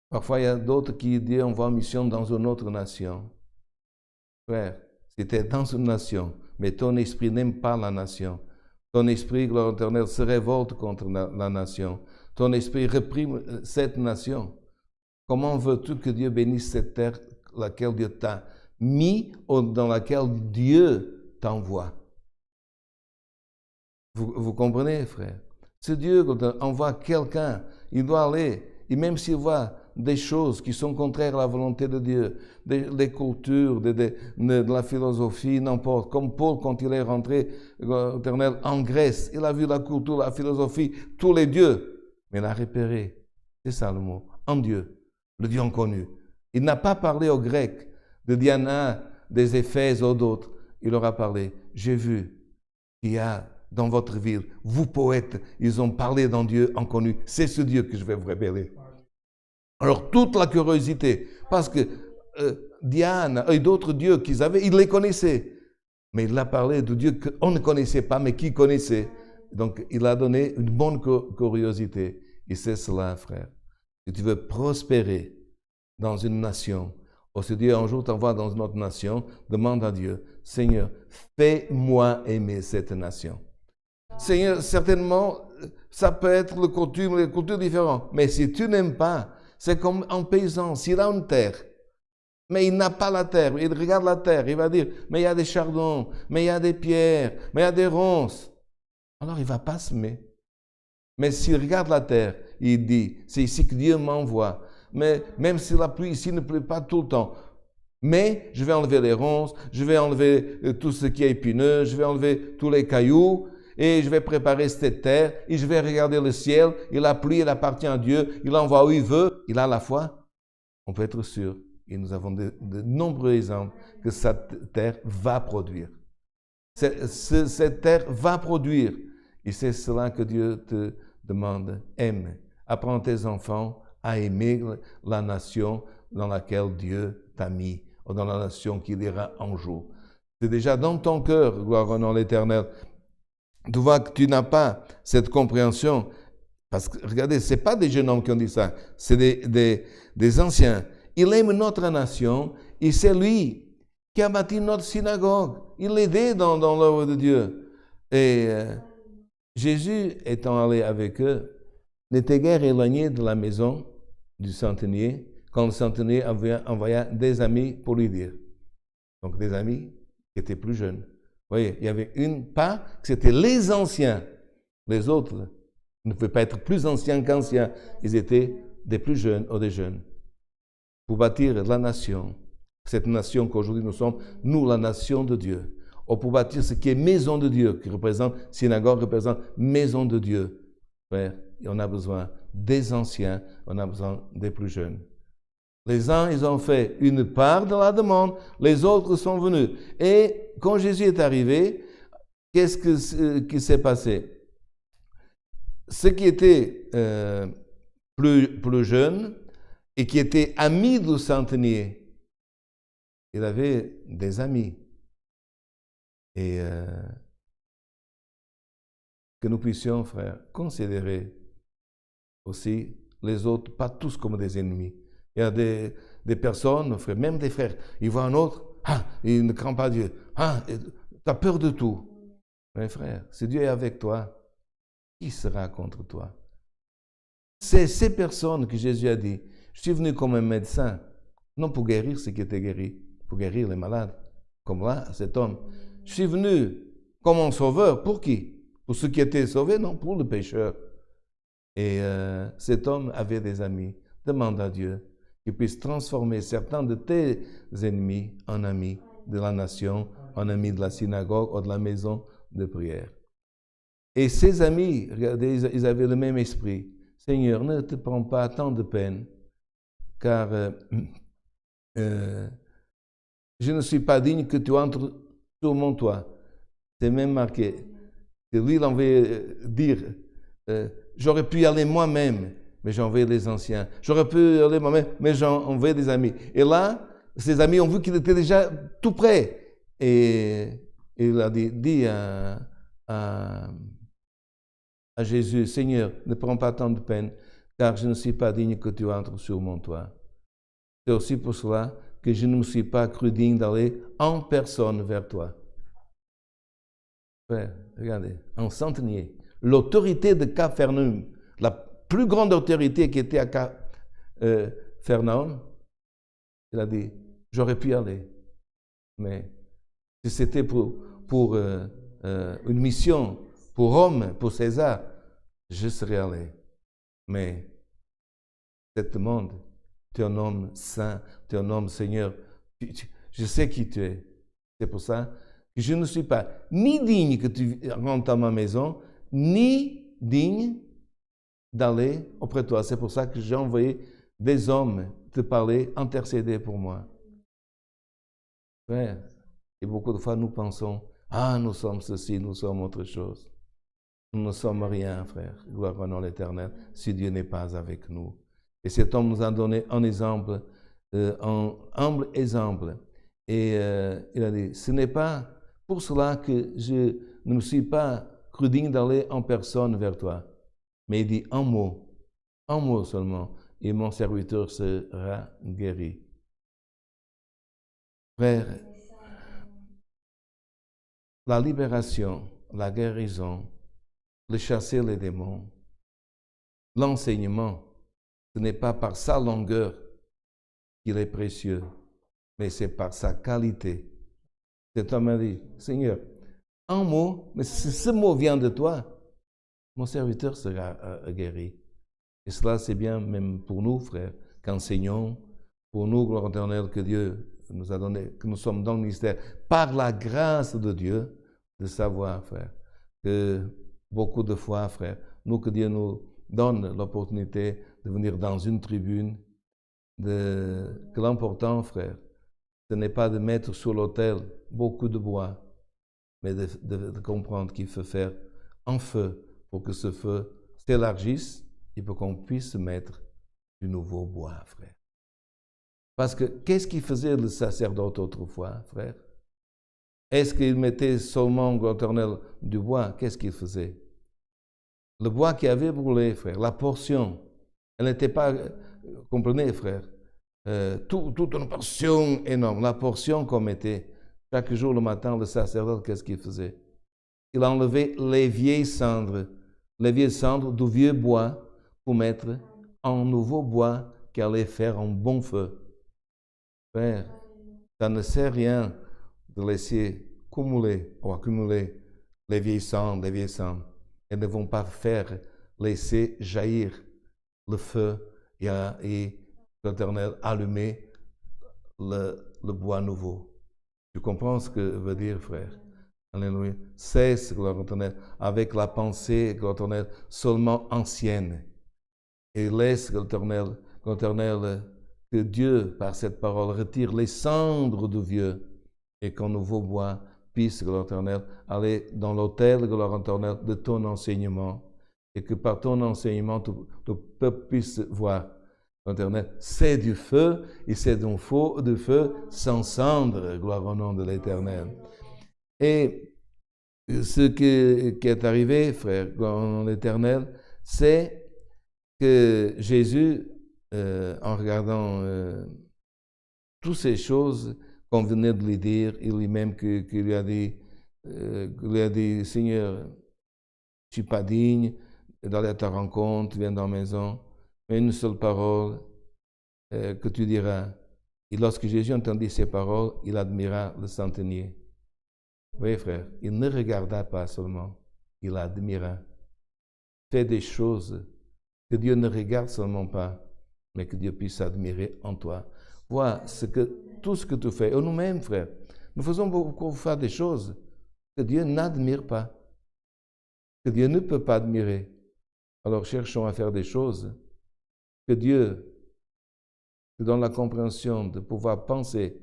Parfois, il y a d'autres qui disent on va en mission dans une autre nation. Frère, c'était dans une nation, mais ton esprit n'aime pas la nation. Ton esprit, gloire éternelle, se révolte contre la nation. Ton esprit réprime cette nation. Comment veux-tu que Dieu bénisse cette terre, laquelle Dieu t'a mis, ou dans laquelle Dieu t'envoie? Vous comprenez, frère? Si Dieu envoie quelqu'un, il doit aller, et même s'il voit des choses qui sont contraires à la volonté de Dieu, des cultures, de la philosophie, n'importe. Comme Paul, quand il est rentré éternel, en Grèce, il a vu la culture, la philosophie, tous les dieux, mais il a repéré, c'est ça le mot, en Dieu, le Dieu inconnu. Il n'a pas parlé aux Grecs, de Diana, des Éphèses ou d'autres. Il leur a parlé, j'ai vu qu'il y a dans votre ville, vous poètes, ils ont parlé d'un Dieu inconnu. C'est ce Dieu que je vais vous révéler. Alors, toute la curiosité, parce que Diane et d'autres dieux qu'ils avaient, ils les connaissaient. Mais il a parlé de Dieu qu'on ne connaissait pas, mais qui connaissait. Donc, il a donné une bonne curiosité. Et c'est cela, frère. Si tu veux prospérer dans une nation, ou si Dieu un jour t'envoie dans une autre nation, demande à Dieu, Seigneur, fais-moi aimer cette nation. Seigneur, certainement, ça peut être les cultures différentes. Mais si tu n'aimes pas, c'est comme un paysan, s'il a une terre, mais il n'a pas la terre, il regarde la terre, il va dire, mais il y a des chardons, mais il y a des pierres, mais il y a des ronces. Alors il ne va pas semer. Mais s'il regarde la terre, il dit, c'est ici que Dieu m'envoie. Mais même si la pluie ici ne pleut pas tout le temps, mais je vais enlever les ronces, je vais enlever tout ce qui est épineux, je vais enlever tous les cailloux, et je vais préparer cette terre, et je vais regarder le ciel, et la pluie, elle appartient à Dieu, il envoie où il veut, il a la foi. On peut être sûr, et nous avons de nombreux exemples, que cette terre va produire. Cette terre va produire, et c'est cela que Dieu te demande, aime. Apprends tes enfants à aimer la nation dans laquelle Dieu t'a mis, ou dans la nation qu'il ira un jour. C'est déjà dans ton cœur, gloire au nom de l'Éternel. Tu vois que tu n'as pas cette compréhension, parce que, regardez, ce n'est pas des jeunes hommes qui ont dit ça, c'est des anciens. Il aime notre nation, et c'est lui qui a bâti notre synagogue. Il l'aidait dans l'œuvre de Dieu. Et Jésus, étant allé avec eux, n'était guère éloigné de la maison du centenier, quand le centenier envoya des amis pour lui dire. Donc des amis qui étaient plus jeunes. Vous voyez, il y avait une part, c'était les anciens. Les autres ne pouvaient pas être plus anciens qu'anciens. Ils étaient des plus jeunes ou des jeunes. Pour bâtir la nation, cette nation qu'aujourd'hui nous sommes, nous, la nation de Dieu. Ou pour bâtir ce qui est maison de Dieu, qui représente, synagogue représente maison de Dieu. Frère, on a besoin des anciens, on a besoin des plus jeunes. Les uns, ils ont fait une part de la demande, les autres sont venus. Et quand Jésus est arrivé, qu'est-ce qui s'est passé? Ceux qui étaient plus jeunes et qui étaient amis du centenier, il avait des amis. Et que nous puissions, frères, considérer aussi les autres, pas tous comme des ennemis. Il y a des personnes, frère, même des frères, ils voient un autre, il ne craint pas Dieu. Tu as peur de tout. Mais frère, si Dieu est avec toi, qui sera contre toi? C'est ces personnes que Jésus a dit, je suis venu comme un médecin, non pour guérir ceux qui étaient guéris, pour guérir les malades, comme là, cet homme. Je suis venu comme un sauveur, pour qui? Pour ceux qui étaient sauvés? Non, pour le pécheur. Et cet homme avait des amis. Demande à Dieu qu'il puisse transformer certains de tes ennemis en amis de la nation, en amis de la synagogue ou de la maison de prière. Et ses amis, regardez, ils avaient le même esprit. Seigneur, ne te prends pas tant de peine, car je ne suis pas digne que tu entres sur mon toit. C'est même marqué que lui, il envoyait dire, j'aurais pu y aller moi-même, mais j'ai envoyé les anciens. J'aurais pu y aller moi-même, mais j'ai envoyé des amis. Et là, ses amis ont vu qu'il était déjà tout prêt. Et il a dit à Jésus, Seigneur, ne prends pas tant de peine, car je ne suis pas digne que tu entres sur mon toit. C'est aussi pour cela que je ne me suis pas cru digne d'aller en personne vers toi. Ouais, regardez, en centenier, l'autorité de Capharnaüm, la plus grande autorité qui était à Capharnaüm, il a dit, j'aurais pu y aller, mais si c'était pour une mission, pour Rome, pour César, je serais allé. Mais cet monde, tu es un homme saint, tu es un homme Seigneur, je sais qui tu es. C'est pour ça que je ne suis pas ni digne que tu rentres dans ma maison, ni digne d'aller auprès de toi. C'est pour ça que j'ai envoyé des hommes te parler, intercéder pour moi. Frère, et beaucoup de fois nous pensons, nous sommes ceci, nous sommes autre chose. Nous ne sommes rien, frère. Gloire au nom de l'Éternel, si Dieu n'est pas avec nous. Et cet homme nous a donné un exemple, un humble exemple. Et il a dit, ce n'est pas pour cela que je ne me suis pas cru digne d'aller en personne vers toi. Mais il dit un mot seulement, et mon serviteur sera guéri. Frère, la libération, la guérison, le chasser les démons, l'enseignement, ce n'est pas par sa longueur qu'il est précieux, mais c'est par sa qualité. Cet homme a dit, Seigneur, un mot, mais si ce mot vient de toi, mon serviteur sera guéri. Et cela, c'est bien même pour nous, frères, qu'enseignons, pour nous, gloire éternelle, que Dieu nous a donné, que nous sommes dans le ministère, par la grâce de Dieu, de savoir, frère, que beaucoup de fois, frère, nous, que Dieu nous donne l'opportunité de venir dans une tribune, que l'important, frère, ce n'est pas de mettre sur l'autel beaucoup de bois, mais de comprendre qu'il faut faire un feu pour que ce feu s'élargisse et pour qu'on puisse mettre du nouveau bois, frère. Parce que qu'est-ce qu'il faisait le sacerdote autrefois, frère? Est-ce qu'il mettait seulement, gloire éternelle, du bois? Qu'est-ce qu'il faisait? Le bois qui avait brûlé, frère, la portion, elle n'était pas, comprenez, frère, toute une portion énorme. La portion qu'on mettait, chaque jour le matin, le sacerdote, qu'est-ce qu'il faisait? Il enlevait les vieilles cendres du vieux bois pour mettre un nouveau bois qui allait faire un bon feu. Frère, ça ne sert à rien de laisser accumuler les vieilles cendres. Elles ne vont pas laisser jaillir le feu et l'Éternel allumer le bois nouveau. Tu comprends ce que veut dire, frère? Alléluia. Cesse, gloire éternelle, avec la pensée, gloire éternelle, seulement ancienne. Et laisse, gloire éternelle, que Dieu, par cette parole, retire les cendres du vieux et qu'un nouveau bois puisse, gloire éternelle, aller dans l'autel, gloire éternelle, de ton enseignement et que par ton enseignement, tout le peuple puisse voir, gloire éternelle, c'est du feu et c'est du feu sans cendre, gloire au nom de l'Éternel. Et ce qui est arrivé, frère, gloire au nom de l'Éternel, c'est que Jésus, en regardant toutes ces choses qu'on venait de lui dire, il lui-même qui lui a dit, Seigneur, je ne suis pas digne d'aller à ta rencontre, viens dans la maison, mais une seule parole que tu diras. Et lorsque Jésus entendit ces paroles, il admira le centenier. Oui, frère, il ne regarda pas seulement, il admira. Fait des choses que Dieu ne regarde seulement pas, mais que Dieu puisse s'admirer en toi. Vois tout ce que tu fais. Et nous-mêmes, frères, nous faisons beaucoup faire des choses que Dieu n'admire pas, que Dieu ne peut pas admirer. Alors cherchons à faire des choses que Dieu nous donne la compréhension de pouvoir penser.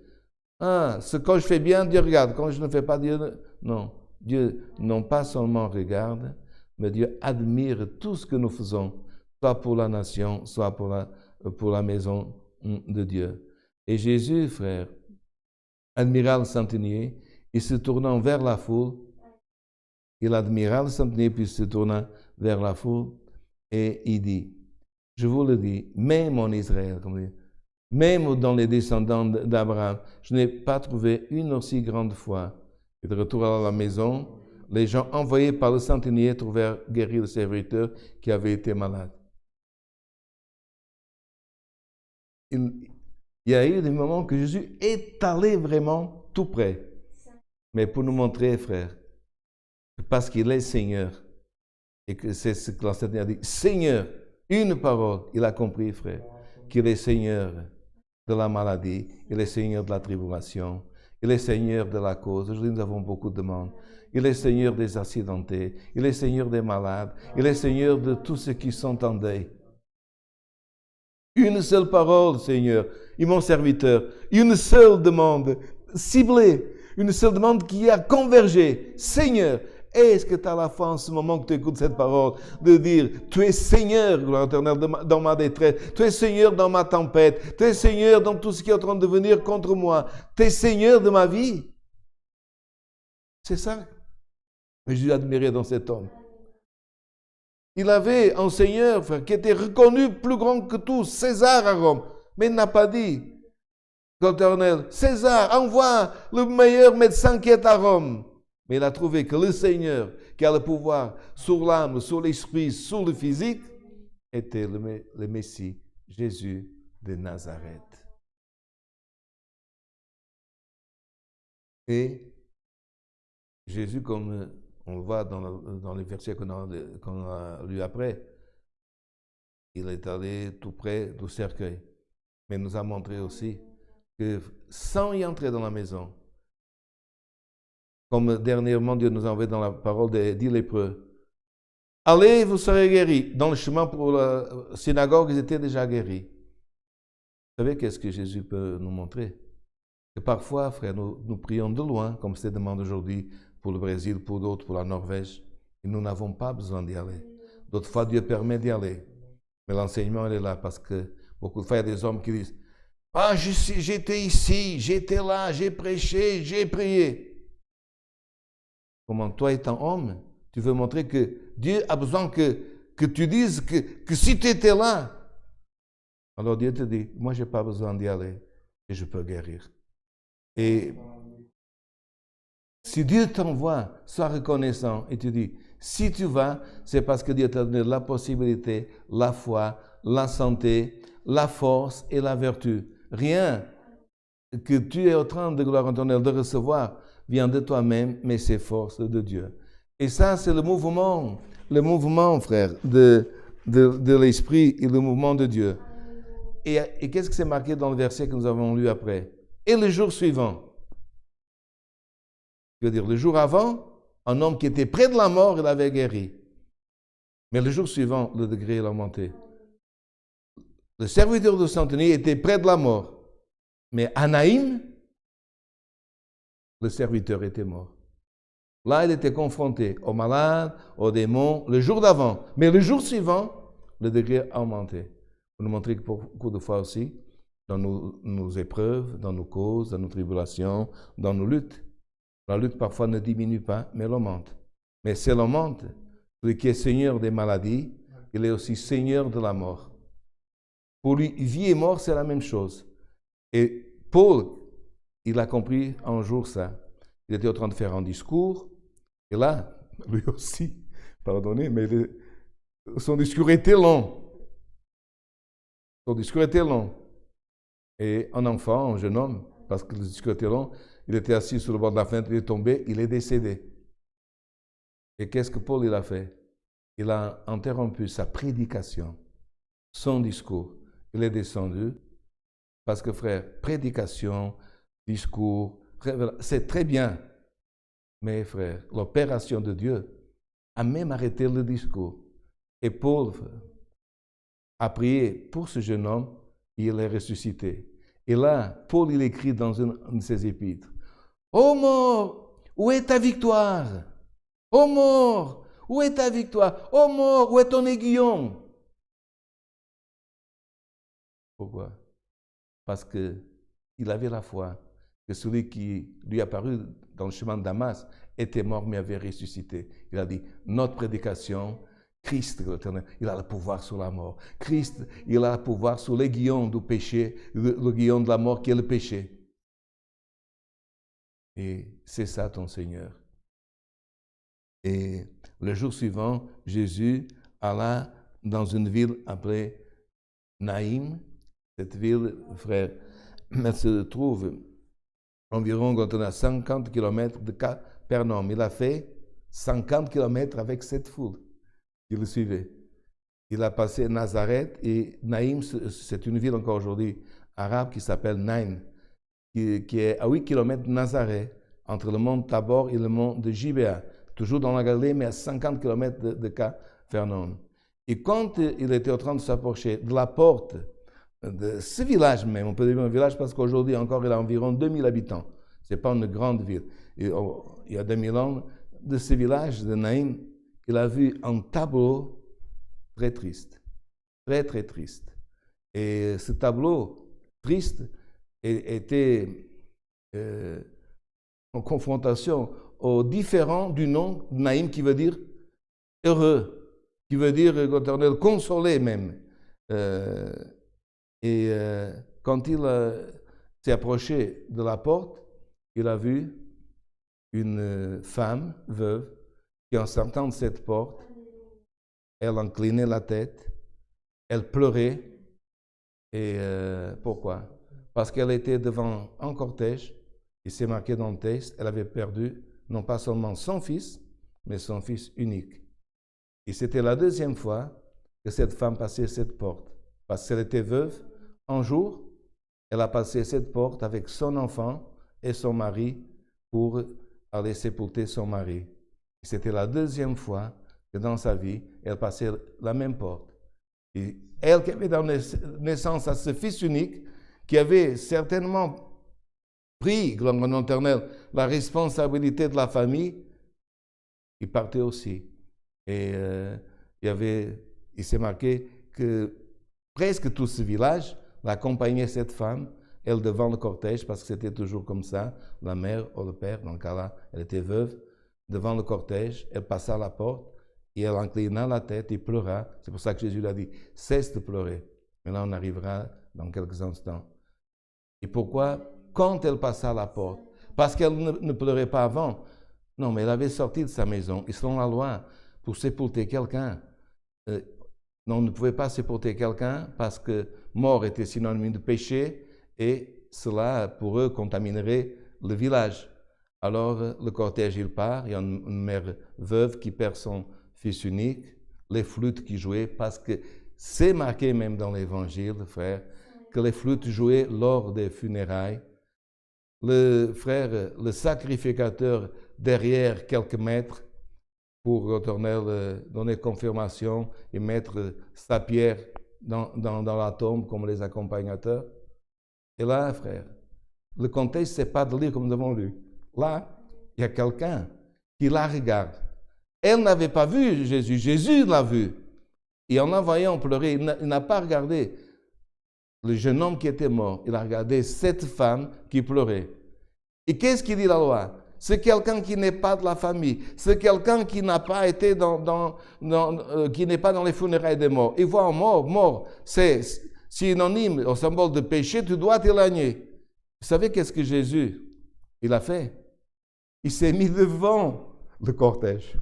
Ah, quand je fais bien, Dieu regarde. Quand je ne fais pas, Dieu... Non, Dieu non pas seulement regarde, mais Dieu admire tout ce que nous faisons, soit pour la nation, soit pour la maison de Dieu. Et Jésus, frère, admira le centenier, et se tournant vers la foule, il admira le centenier, puis se tourna vers la foule, et il dit, je vous le dis, même en Israël, comme dit, même dans les descendants d'Abraham, je n'ai pas trouvé une aussi grande foi. Et de retour à la maison, les gens envoyés par le centenier trouvèrent guéri le serviteur qui avait été malade. Il y a eu des moments que Jésus est allé vraiment tout près. Mais pour nous montrer, frère, que parce qu'il est Seigneur, et que c'est ce que l'enseignant a dit, Seigneur, une parole, il a compris, frère, qu'il est Seigneur de la maladie, il est Seigneur de la tribulation, il est Seigneur de la cause. Aujourd'hui, nous avons beaucoup de demandes. Il est Seigneur des accidentés, il est Seigneur des malades, il est Seigneur de tous ceux qui sont en deuil. Une seule parole, Seigneur, et mon serviteur, une seule demande ciblée, une seule demande qui a convergé. Seigneur, est-ce que tu as la foi en ce moment que tu écoutes cette parole, de dire, tu es Seigneur, gloire éternelle, dans ma détresse, tu es Seigneur dans ma tempête, tu es Seigneur dans tout ce qui est en train de venir contre moi, tu es Seigneur de ma vie. C'est ça que j'ai admiré dans cet homme. Il avait un Seigneur, frère, qui était reconnu plus grand que tous, César à Rome, mais il n'a pas dit, l'Éternel, César, envoie le meilleur médecin qui est à Rome. Mais il a trouvé que le Seigneur, qui a le pouvoir sur l'âme, sur l'esprit, sur le physique, était le Messie, Jésus de Nazareth. Et Jésus, comme on le voit dans les versets qu'on a lus après, il est allé tout près du cercueil. Mais il nous a montré aussi que sans y entrer dans la maison, comme dernièrement Dieu nous a envoyé dans la parole des 10 lépreux, allez, vous serez guéris. Dans le chemin pour la synagogue, ils étaient déjà guéris. Vous savez qu'est-ce que Jésus peut nous montrer? Que parfois, frère, nous prions de loin, comme c'est demandé aujourd'hui pour le Brésil, pour d'autres, pour la Norvège, et nous n'avons pas besoin d'y aller. D'autres fois, Dieu permet d'y aller. Mais l'enseignement, il est là, parce que beaucoup de fois, il y a des hommes qui disent, « Ah, j'étais ici, j'étais là, j'ai prêché, j'ai prié. » Comment toi étant homme, tu veux montrer que Dieu a besoin que tu dises que si tu étais là, alors Dieu te dit, moi je n'ai pas besoin d'y aller et je peux guérir. Et si Dieu t'envoie, sois reconnaissant et tu dis, si tu vas, c'est parce que Dieu t'a donné la possibilité, la foi, la santé, la force et la vertu. Rien que tu es en train de gloire éternelle de recevoir vient de toi-même, mais c'est force de Dieu. Et ça, c'est le mouvement, frère, de l'Esprit et le mouvement de Dieu. Et qu'est-ce que c'est marqué dans le verset que nous avons lu après? Et le jour suivant, je veux dire, le jour avant, un homme qui était près de la mort, il avait guéri. Mais le jour suivant, le degré a monté. Le serviteur de centenier était près de la mort. Mais à Naïm, le serviteur était mort. Là, il était confronté aux malades, aux démons, le jour d'avant. Mais le jour suivant, le degré a augmenté. Pour nous montrer que beaucoup de fois aussi, dans nos épreuves, dans nos causes, dans nos tribulations, dans nos luttes, la lutte parfois ne diminue pas, mais elle augmente. Mais si elle augmente, celui qui est Seigneur des maladies, il est aussi Seigneur de la mort. Pour lui, vie et mort, c'est la même chose. Et Paul, il a compris un jour ça. Il était en train de faire un discours, et là, lui aussi, pardonnez, mais son discours était long. Son discours était long. Et un enfant, un jeune homme, parce que le discours était long, il était assis sur le bord de la fenêtre, il est tombé, il est décédé. Et qu'est-ce que Paul il a fait? Il a interrompu sa prédication, son discours. il est descendu. Parce que, frère, prédication, discours, c'est très bien. Mais, frère, l'opération de Dieu a même arrêté le discours. Et Paul a prié pour ce jeune homme et il est ressuscité. Et là, Paul, il écrit dans une de ses épîtres, « Ô mort, où est ta victoire? Ô mort, où est ta victoire? Ô mort, où est ton aiguillon? » Pourquoi? Parce qu'il avait la foi que celui qui lui apparut dans le chemin de Damas était mort mais avait ressuscité. Il a dit, notre prédication, Christ, l'Éternel, il a le pouvoir sur la mort. Christ, il a le pouvoir sur l'aiguillon du péché, l'aiguillon de la mort qui est le péché. Et c'est ça ton Seigneur. Et le jour suivant, Jésus alla dans une ville appelée Naïm. Cette ville, frère, elle se trouve environ quand on a 50 km de Capernaum. Il a fait 50 km avec cette foule qui le suivait. Il a passé Nazareth et Naïm, c'est une ville encore aujourd'hui arabe qui s'appelle Naïm, qui est à 8 km de Nazareth, entre le mont Tabor et le mont de Gibéa, toujours dans la Galilée, mais à 50 km de Capernaum. Et quand il était en train de s'approcher de la porte de ce village même, on peut dire un village parce qu'aujourd'hui encore il a environ 2000 habitants, ce n'est pas une grande ville. Et, il y a 2000 ans, de ce village de Naïm, il a vu un tableau très triste, très très triste. Et ce tableau triste était en confrontation aux différents du nom de Naïm qui veut dire heureux, qui veut dire consolé même. Quand il s'est approché de la porte, il a vu une femme veuve qui, en sortant de cette porte, elle inclinait la tête, elle pleurait. Et pourquoi? Parce qu'elle était devant un cortège, il s'est marqué dans le texte, elle avait perdu non pas seulement son fils, mais son fils unique. Et c'était la deuxième fois que cette femme passait cette porte. Parce qu'elle était veuve, un jour, elle a passé cette porte avec son enfant et son mari pour aller sépulter son mari. C'était la deuxième fois que dans sa vie, elle passait la même porte. Et elle qui avait donné naissance à ce fils unique, qui avait certainement pris, gloire à mon éternel, la responsabilité de la famille, il partait aussi. Et il s'est marqué que presque tout ce village l'accompagnait, cette femme, elle devant le cortège, parce que c'était toujours comme ça, la mère ou le père, dans le cas-là, elle était veuve, devant le cortège, elle passa à la porte, et elle inclina la tête et pleura. C'est pour ça que Jésus lui a dit, cesse de pleurer. Mais là, on arrivera dans quelques instants. Et pourquoi? Quand elle passa à la porte, parce qu'elle ne pleurait pas avant. Non, mais elle avait sorti de sa maison, et selon la loi, pour sépulter quelqu'un, on ne pouvait pas sépulter quelqu'un parce que mort était synonyme de péché et cela, pour eux, contaminerait le village. Alors, le cortège, il part, il y a une mère veuve qui perd son fils unique, les flûtes qui jouaient, parce que c'est marqué même dans l'Évangile, frère, que les flûtes jouaient lors des funérailles. Le frère, le sacrificateur, derrière quelques mètres, pour donner confirmation et mettre sa pierre dans la tombe comme les accompagnateurs. Et là, frère, le contexte, ce n'est pas de lire comme nous avons lu. Là, il y a quelqu'un qui la regarde. Elle n'avait pas vu Jésus, Jésus l'a vu. Et en la voyant pleurer, il n'a pas regardé le jeune homme qui était mort, il a regardé cette femme qui pleurait. Et qu'est-ce qu'il dit la loi? C'est quelqu'un qui n'est pas de la famille. C'est quelqu'un qui n'a pas été qui n'est pas dans les funérailles des morts. Il voit un mort, c'est synonyme, au symbole de péché, tu dois t'éloigner. Vous savez qu'est-ce que Jésus, il a fait? Il s'est mis devant le cortège,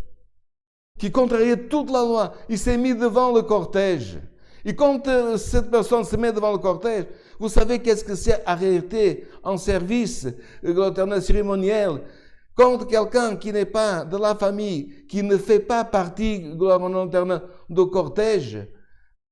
qui contrariait toute la loi. Il s'est mis devant le cortège. Et quand cette personne se met devant le cortège, vous savez qu'est-ce que c'est arrêter en service cérémoniel contre quelqu'un qui n'est pas de la famille, qui ne fait pas partie, gloire au nom éternel, du cortège.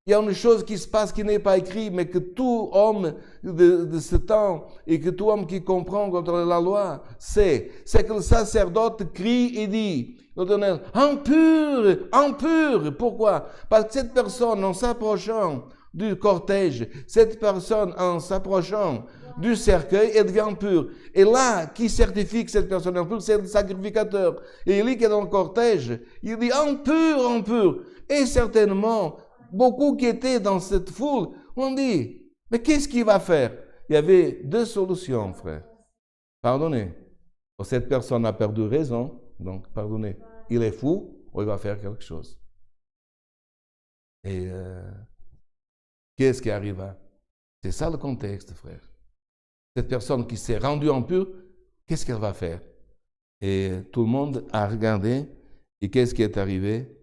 Il y a une chose qui se passe qui n'est pas écrite, mais que tout homme de ce temps et que tout homme qui comprend contre la loi sait. C'est que le sacerdote crie et dit, l'Éternel, impur, impur. Pourquoi? Parce que cette personne, en s'approchant du cortège, cette personne, en s'approchant du cercueil, elle devient pure. Et là, qui certifie que cette personne est pure? C'est le sacrificateur. Et lui qui est dans le cortège, il dit impur, impur. Et certainement, beaucoup qui étaient dans cette foule ont dit, mais qu'est-ce qu'il va faire? Il y avait deux solutions, frère. Pardonnez. Cette personne a perdu raison, donc pardonnez. Il est fou ou il va faire quelque chose. Et qu'est-ce qui arriva? C'est ça le contexte, frère. Cette personne qui s'est rendue impure, qu'est-ce qu'elle va faire? Et tout le monde a regardé. Et qu'est-ce qui est arrivé?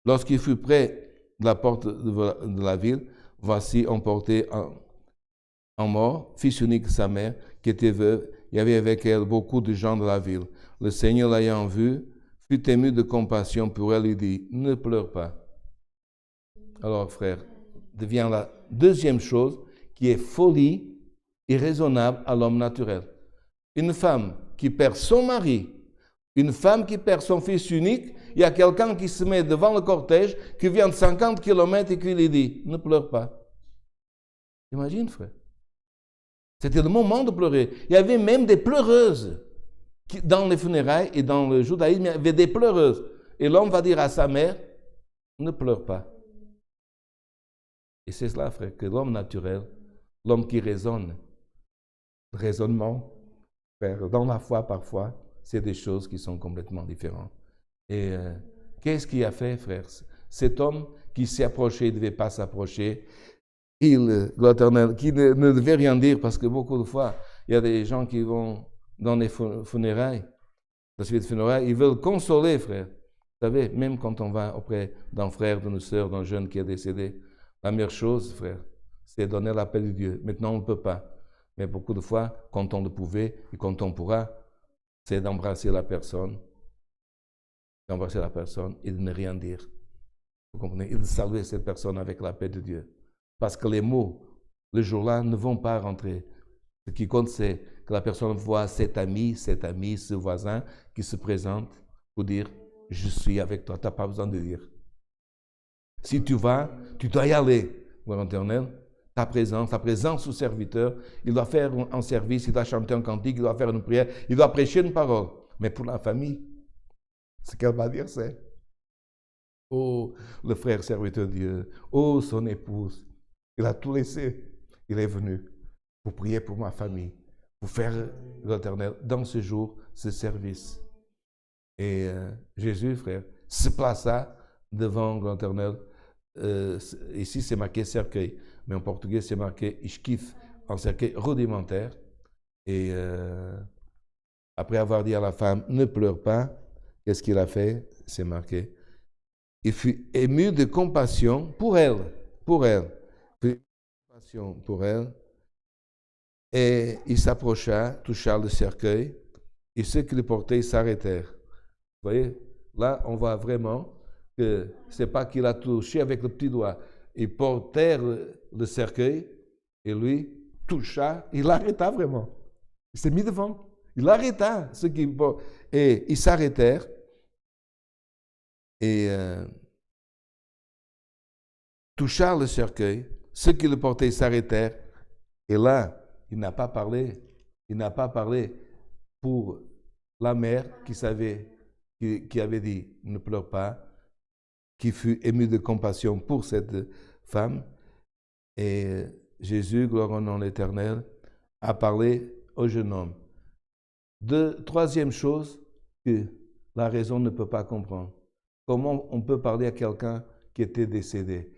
Lorsqu'il fut près de la porte de la ville, voici on portait en mort, fils unique de sa mère, qui était veuve. Il y avait avec elle beaucoup de gens de la ville. Le Seigneur l'ayant vue, fut ému de compassion pour elle et dit, ne pleure pas. Alors, frère, devient la deuxième chose qui est folie irraisonnable à l'homme naturel. Une femme qui perd son mari, une femme qui perd son fils unique, il y a quelqu'un qui se met devant le cortège, qui vient de 50 km et qui lui dit, ne pleure pas. Imagine, frère. C'était le moment de pleurer. Il y avait même des pleureuses. Dans les funérailles et dans le judaïsme, il y avait des pleureuses. Et l'homme va dire à sa mère, ne pleure pas. Et c'est cela, frère, que l'homme naturel, l'homme qui raisonne, le raisonnement, frère, dans la foi parfois, c'est des choses qui sont complètement différentes. Et qu'est-ce qu'il a fait, frère? Cet homme qui s'est approché, il ne devait pas s'approcher. L'Éternel, qui ne devait rien dire, parce que beaucoup de fois, il y a des gens qui vont dans les funérailles, la suite des funérailles, ils veulent consoler, frère. Vous savez, même quand on va auprès d'un frère, d'une sœur, d'un jeune qui est décédé, la meilleure chose, frère, c'est donner la paix de Dieu. Maintenant, on ne peut pas. Mais beaucoup de fois, quand on le pouvait et quand on pourra, c'est d'embrasser la personne et de ne rien dire. Vous comprenez? Et de saluer cette personne avec la paix de Dieu. Parce que les mots, le jour-là, ne vont pas rentrer. Ce qui compte, c'est que la personne voit cet ami, ce voisin qui se présente pour dire « Je suis avec toi ». Tu n'as pas besoin de dire. Si tu vas, tu dois y aller. Gloire éternelle. Ta présence au serviteur, il doit faire un service, il doit chanter un cantique, il doit faire une prière, il doit prêcher une parole. Mais pour la famille, ce qu'elle va dire, c'est « Oh, le frère serviteur de Dieu, oh, son épouse, il a tout laissé, il est venu pour prier pour ma famille, pour faire l'Éternel dans ce jour, ce service. » Et Jésus, frère, se plaça devant l'Éternel. Ici, c'est marqué cercueil, mais en portugais, c'est marqué ishkif, un cercueil rudimentaire. Et après avoir dit à la femme, ne pleure pas, qu'est-ce qu'il a fait? C'est marqué. Il fut ému de compassion pour elle. Pour elle. Et il s'approcha, toucha le cercueil, et ceux qui le portaient s'arrêtèrent. Vous voyez, là, on voit vraiment que ce n'est pas qu'il a touché avec le petit doigt. Il portait le cercueil, et lui toucha, il l'arrêta vraiment. Il s'est mis devant. Il arrêta ceux qui et ils s'arrêtèrent. Et toucha le cercueil, ceux qui le portaient s'arrêtèrent, et là, il n'a pas parlé pour la mère qui avait dit « ne pleure pas », qui fut ému de compassion pour cette femme. Et Jésus, gloire au nom de l'Éternel, a parlé au jeune homme. Troisième chose que la raison ne peut pas comprendre. Comment on peut parler à quelqu'un qui était décédé?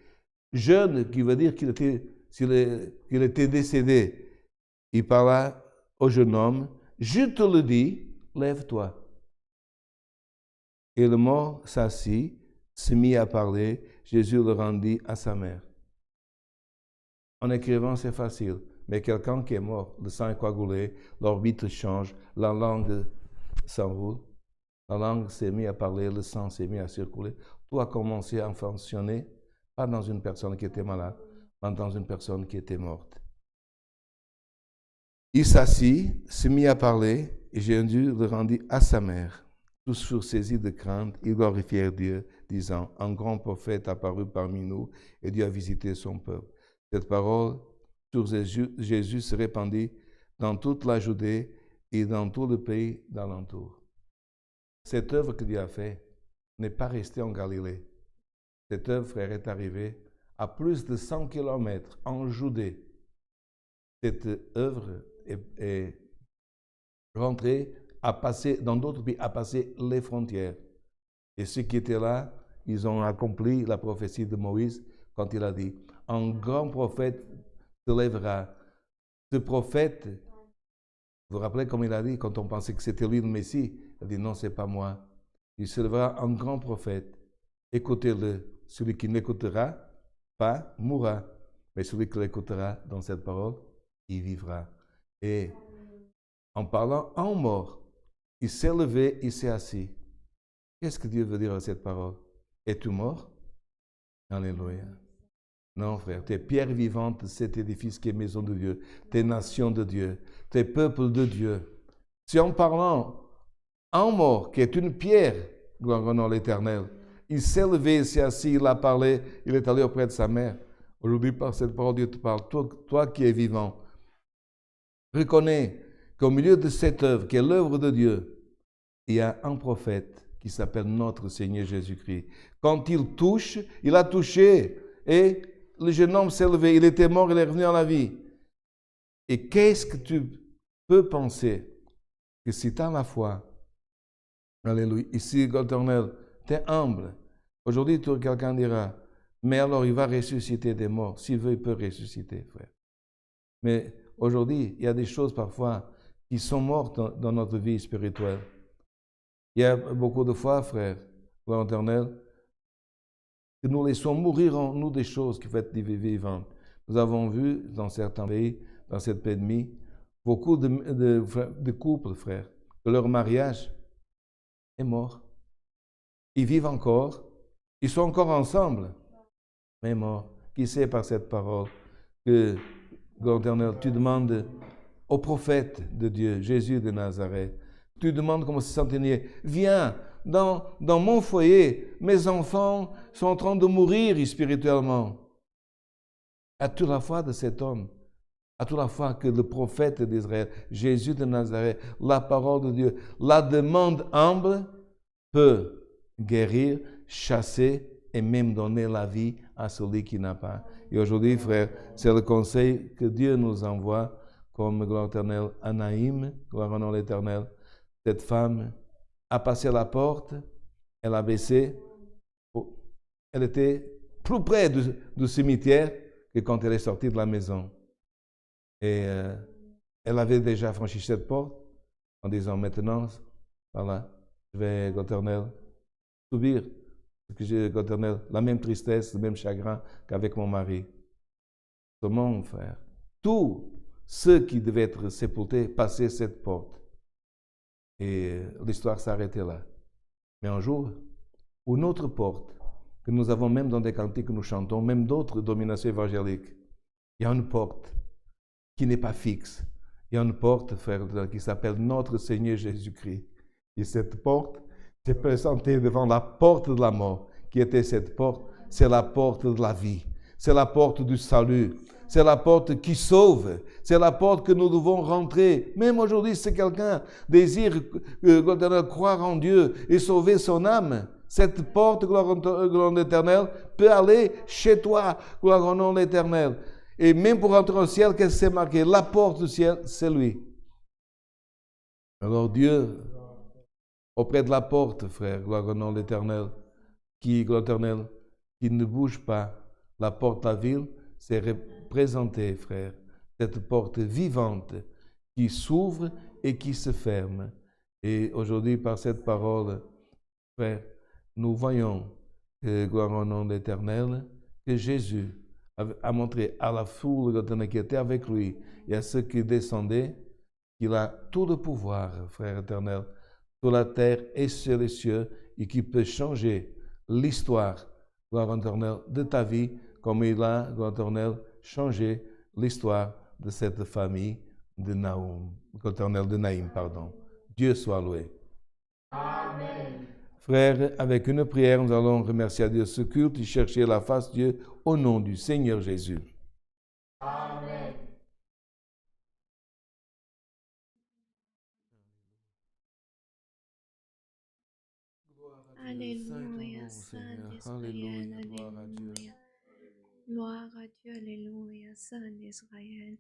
Jeune, qui veut dire qu'il était décédé. Il parla au jeune homme, « Je te le dis, lève-toi. » Et le mort s'assit, se mit à parler. Jésus le rendit à sa mère. En écrivant, c'est facile. Mais quelqu'un qui est mort, le sang est coagulé, l'orbite change, la langue s'enroule. La langue s'est mise à parler, le sang s'est mis à circuler. Tout a commencé à fonctionner. pas dans une personne qui était malade, mais dans une personne qui était morte. Il s'assit, se mit à parler, et Jésus le rendit à sa mère. Tous furent saisis de crainte, ils glorifièrent Dieu, disant, un grand prophète apparut parmi nous, et Dieu a visité son peuple. Cette parole sur Jésus se répandit dans toute la Judée et dans tout le pays d'alentour. Cette œuvre que Dieu a faite n'est pas restée en Galilée. Cette œuvre, frère, est arrivée à plus de 100 kilomètres en Judée. Cette œuvre est rentrée, a passé dans d'autres pays, a passé les frontières. Et ceux qui étaient là, ils ont accompli la prophétie de Moïse quand il a dit, un grand prophète se lèvera. Ce prophète, vous vous rappelez comme il a dit, quand on pensait que c'était lui le Messie, il a dit non, c'est pas moi. Il se lèvera un grand prophète. Écoutez-le. Celui qui n'écoutera pas mourra. Mais celui qui l'écoutera dans cette parole, il vivra. Et en parlant en mort, il s'est levé, il s'est assis. Qu'est-ce que Dieu veut dire à cette parole? Es-tu mort? Alléluia. Non, frère, tu es pierre vivante de cet édifice qui est maison de Dieu, tes nations de Dieu, tes peuples de Dieu. Si en parlant en mort, qui est une pierre, gloire au nom de l'Éternel, il s'est levé, il s'est assis, il a parlé, il est allé auprès de sa mère. Aujourd'hui, par cette parole, Dieu te parle. Toi qui es vivant, reconnais qu'au milieu de cette œuvre, qui est l'œuvre de Dieu, il y a un prophète qui s'appelle notre Seigneur Jésus-Christ. Quand il touche, il a touché. Et le jeune homme s'est levé, il était mort, il est revenu à la vie. Et qu'est-ce que tu peux penser? Que si tu as la foi, alléluia, ici, l'Éternel, tu es humble. Aujourd'hui, quelqu'un dira, mais alors il va ressusciter des morts. S'il veut, il peut ressusciter, frère. Mais aujourd'hui, il y a des choses parfois qui sont mortes dans notre vie spirituelle. Il y a beaucoup de fois, frère, l'Éternel, que nous laissons mourir en nous des choses qui vont être vivantes. Nous avons vu dans certains pays, dans cette pandémie, beaucoup de couples, frères, que leur mariage est mort. Ils vivent encore, ils sont encore ensemble, mais morts. Qui sait par cette parole que, l'Éternel, tu demandes au prophète de Dieu, Jésus de Nazareth, tu demandes comme ce centenier, viens dans mon foyer, mes enfants sont en train de mourir spirituellement. As-tu la foi de cet homme? As-tu la foi que le prophète d'Israël, Jésus de Nazareth, la parole de Dieu, la demande humble, peut guérir, chasser et même donner la vie à celui qui n'a pas. Et aujourd'hui, frère, c'est le conseil que Dieu nous envoie comme gloire éternelle à Naïm, gloire au nom de l'Éternel. Cette femme a passé la porte, elle a baissé, elle était plus près du cimetière que quand elle est sortie de la maison. Et elle avait déjà franchi cette porte en disant maintenant, voilà, je vais, l'Éternel, subir que j'ai, l'Éternel, la même tristesse, le même chagrin qu'avec mon mari. Tout le monde, frère, tous ceux qui devaient être sépultés passaient cette porte. Et l'histoire s'arrêtait là. Mais un jour, une autre porte, que nous avons même dans des cantiques que nous chantons, même d'autres dominations évangéliques, il y a une porte qui n'est pas fixe. Il y a une porte, frère, qui s'appelle notre Seigneur Jésus-Christ. Et cette porte s'est présentée devant la porte de la mort. Qui était cette porte? C'est la porte de la vie. C'est la porte du salut. C'est la porte qui sauve. C'est la porte que nous devons rentrer. Même aujourd'hui, si quelqu'un désire croire en Dieu et sauver son âme, cette porte, gloire au l'Éternel, peut aller chez toi, gloire au nom de l'Éternel. Et même pour entrer au ciel, qu'est-ce que c'est marqué? La porte du ciel, c'est lui. Alors Dieu, auprès de la porte, frère, gloire au nom de l'Éternel, gloire l'Éternel, qui ne bouge pas, la porte de la ville, c'est représenté, frère, cette porte vivante qui s'ouvre et qui se ferme. Et aujourd'hui, par cette parole, frère, nous voyons, gloire au nom de l'Éternel, que Jésus a montré à la foule qui était avec lui et à ceux qui descendaient qu'il a tout le pouvoir, frère éternel, sur la terre et sur les cieux, et qu'il peut changer l'histoire gloire éternelle, de ta vie, comme il a, gloire éternelle, changé l'histoire de cette famille de Naïm, gloire éternelle de Naïm, pardon. Dieu soit loué. Amen. Frères, avec une prière, nous allons remercier à Dieu ce culte et chercher la face de Dieu au nom du Seigneur Jésus. Amen. Alléluia, Saint d'Israël, Alléluia. Gloire à Dieu, Alléluia, Saint d'Israël.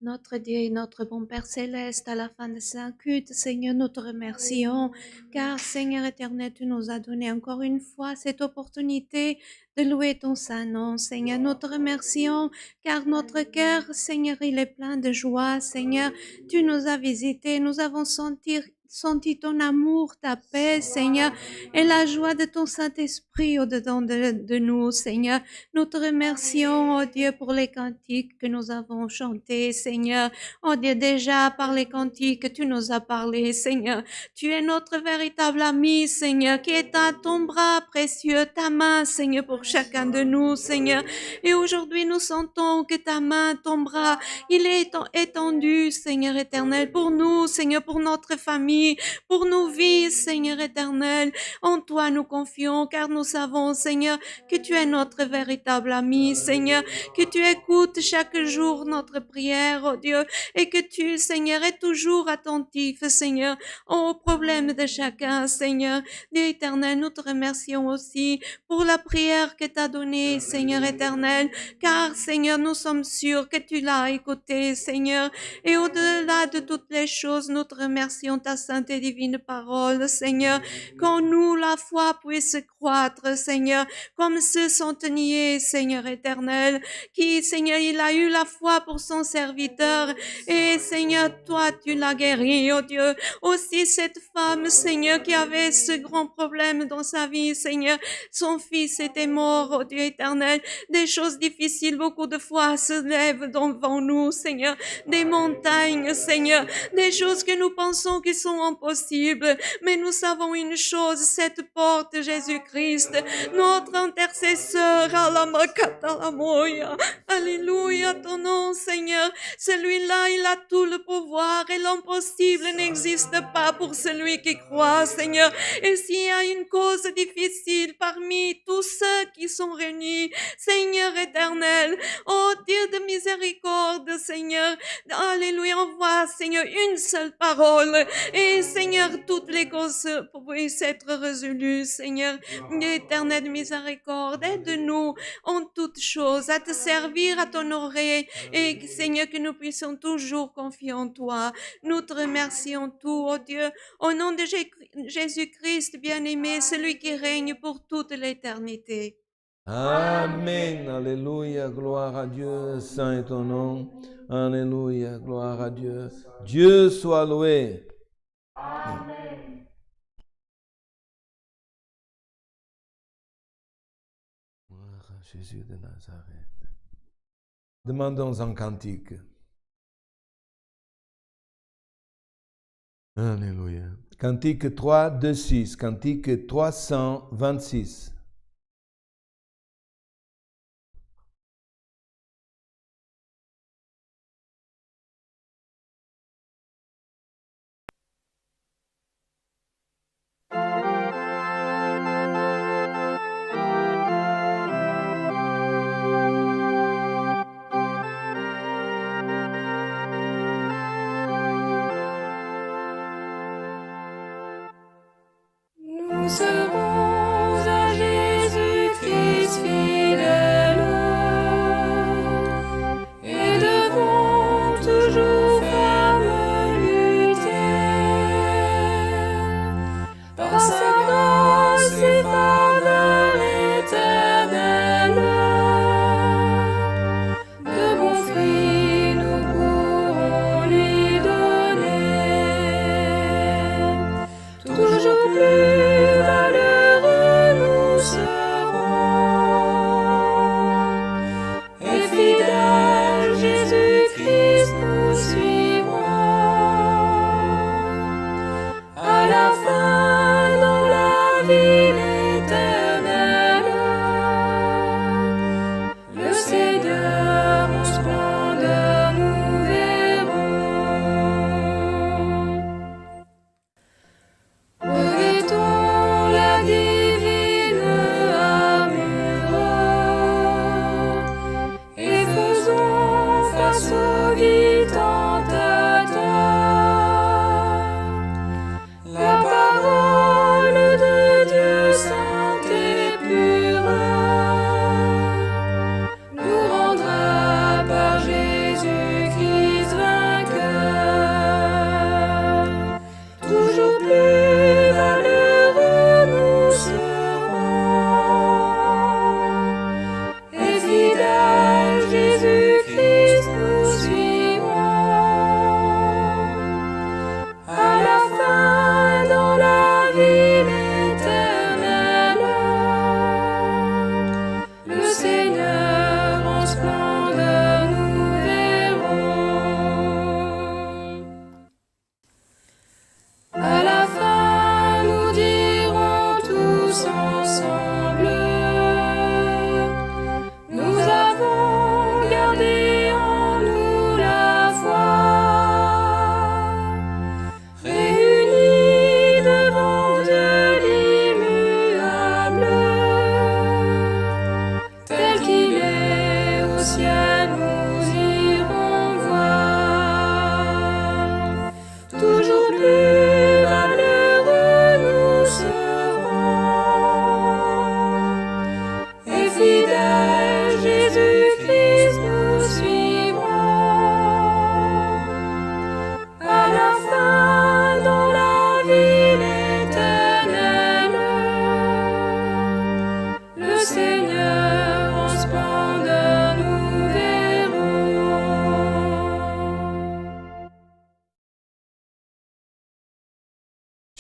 Notre Dieu et notre bon Père céleste, à la fin de ce culte, Seigneur, nous te remercions, car Seigneur éternel, tu nous as donné encore une fois cette opportunité de louer ton saint nom. Seigneur, nous te remercions, car notre cœur, Seigneur, il est plein de joie. Seigneur, tu nous as visités, nous avons senti ton amour, ta paix, Seigneur, et la joie de ton Saint-Esprit au-dedans de nous, Seigneur. Nous te remercions, oh Dieu, pour les cantiques que nous avons chantés, Seigneur. Oh Dieu, déjà par les cantiques, tu nous as parlé, Seigneur. Tu es notre véritable ami, Seigneur, qui est à ton bras précieux, ta main, Seigneur, pour chacun de nous, Seigneur. Et aujourd'hui, nous sentons que ta main, ton bras, il est étendu, Seigneur éternel, pour nous, Seigneur, pour notre famille, pour nos vies, Seigneur éternel. En toi, nous confions, car nous savons, Seigneur, que tu es notre véritable ami, Seigneur, que tu écoutes chaque jour notre prière, oh Dieu, et que tu, Seigneur, es toujours attentif, Seigneur, aux problèmes de chacun, Seigneur. Dieu éternel, nous te remercions aussi pour la prière que tu as donnée, Seigneur éternel, car, Seigneur, nous sommes sûrs que tu l'as écoutée, Seigneur, et au-delà de toutes les choses, nous te remercions ta sainte et divine parole, Seigneur, qu'en nous la foi puisse croître, Seigneur, comme ce centenier, Seigneur éternel, qui, Seigneur, il a eu la foi pour son serviteur, et Seigneur, toi, tu l'as guéri, oh Dieu. Aussi cette femme, Seigneur, qui avait ce grand problème dans sa vie, Seigneur, son fils était mort, oh Dieu éternel. Des choses difficiles, beaucoup de fois, se lèvent devant nous, Seigneur, des montagnes, Seigneur, des choses que nous pensons qui sont impossibles, mais nous savons une chose, cette porte, Jésus-Christ, notre intercesseur, Alamakatalamoya. Alléluia, ton nom, Seigneur. Celui-là, il a tout le pouvoir et l'impossible n'existe pas pour celui qui croit, Seigneur. Et s'il y a une cause difficile parmi tous ceux qui sont réunis, Seigneur éternel, oh Dieu de miséricorde, Seigneur, alléluia, envoie, Seigneur, une seule parole et, Seigneur, toutes les causes puissent être résolues, Seigneur. Éternel de miséricorde, aide-nous en toutes choses à te servir, à t'honorer et, Seigneur, que nous puissions toujours confier en toi. Nous te remercions tout, oh Dieu, au nom de Jésus-Christ, bien-aimé, celui qui règne pour toute l'éternité. Amen. Alléluia. Gloire à Dieu. Saint est ton nom. Alléluia. Gloire à Dieu. Dieu soit loué. Amen. Gloire à Jésus de Nazareth. Demandons un cantique. Alléluia. Cantique 3, 2, 6. Cantique 326. Nous serons à Jésus-Christ fidèles et devons toujours ferme lutter par sa grâce et faveur éternelle. De bons fruits nous pourrons lui donner, toujours plus valeureux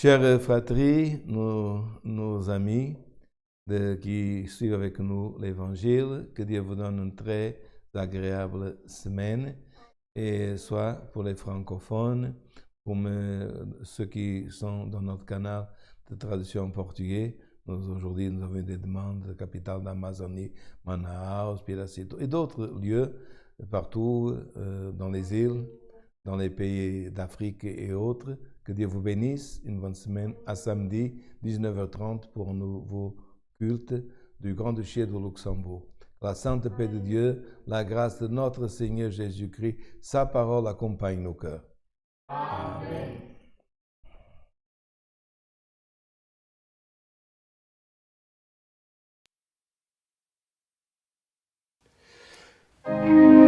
Chers fratries, nos amis qui suivent avec nous l'Évangile, que Dieu vous donne une très agréable semaine, et soit pour les francophones, comme ceux qui sont dans notre canal de traduction en portugais. Aujourd'hui, nous avons des demandes de capitale d'Amazonie, Manaus, Piracito, et d'autres lieux partout dans les îles, dans les pays d'Afrique et autres. Que Dieu vous bénisse. Une bonne semaine. À samedi, 19h30 pour un nouveau culte du Grand-Duché de Luxembourg. La sainte paix de Dieu, la grâce de notre Seigneur Jésus-Christ, sa parole accompagne nos cœurs. Amen. Amen.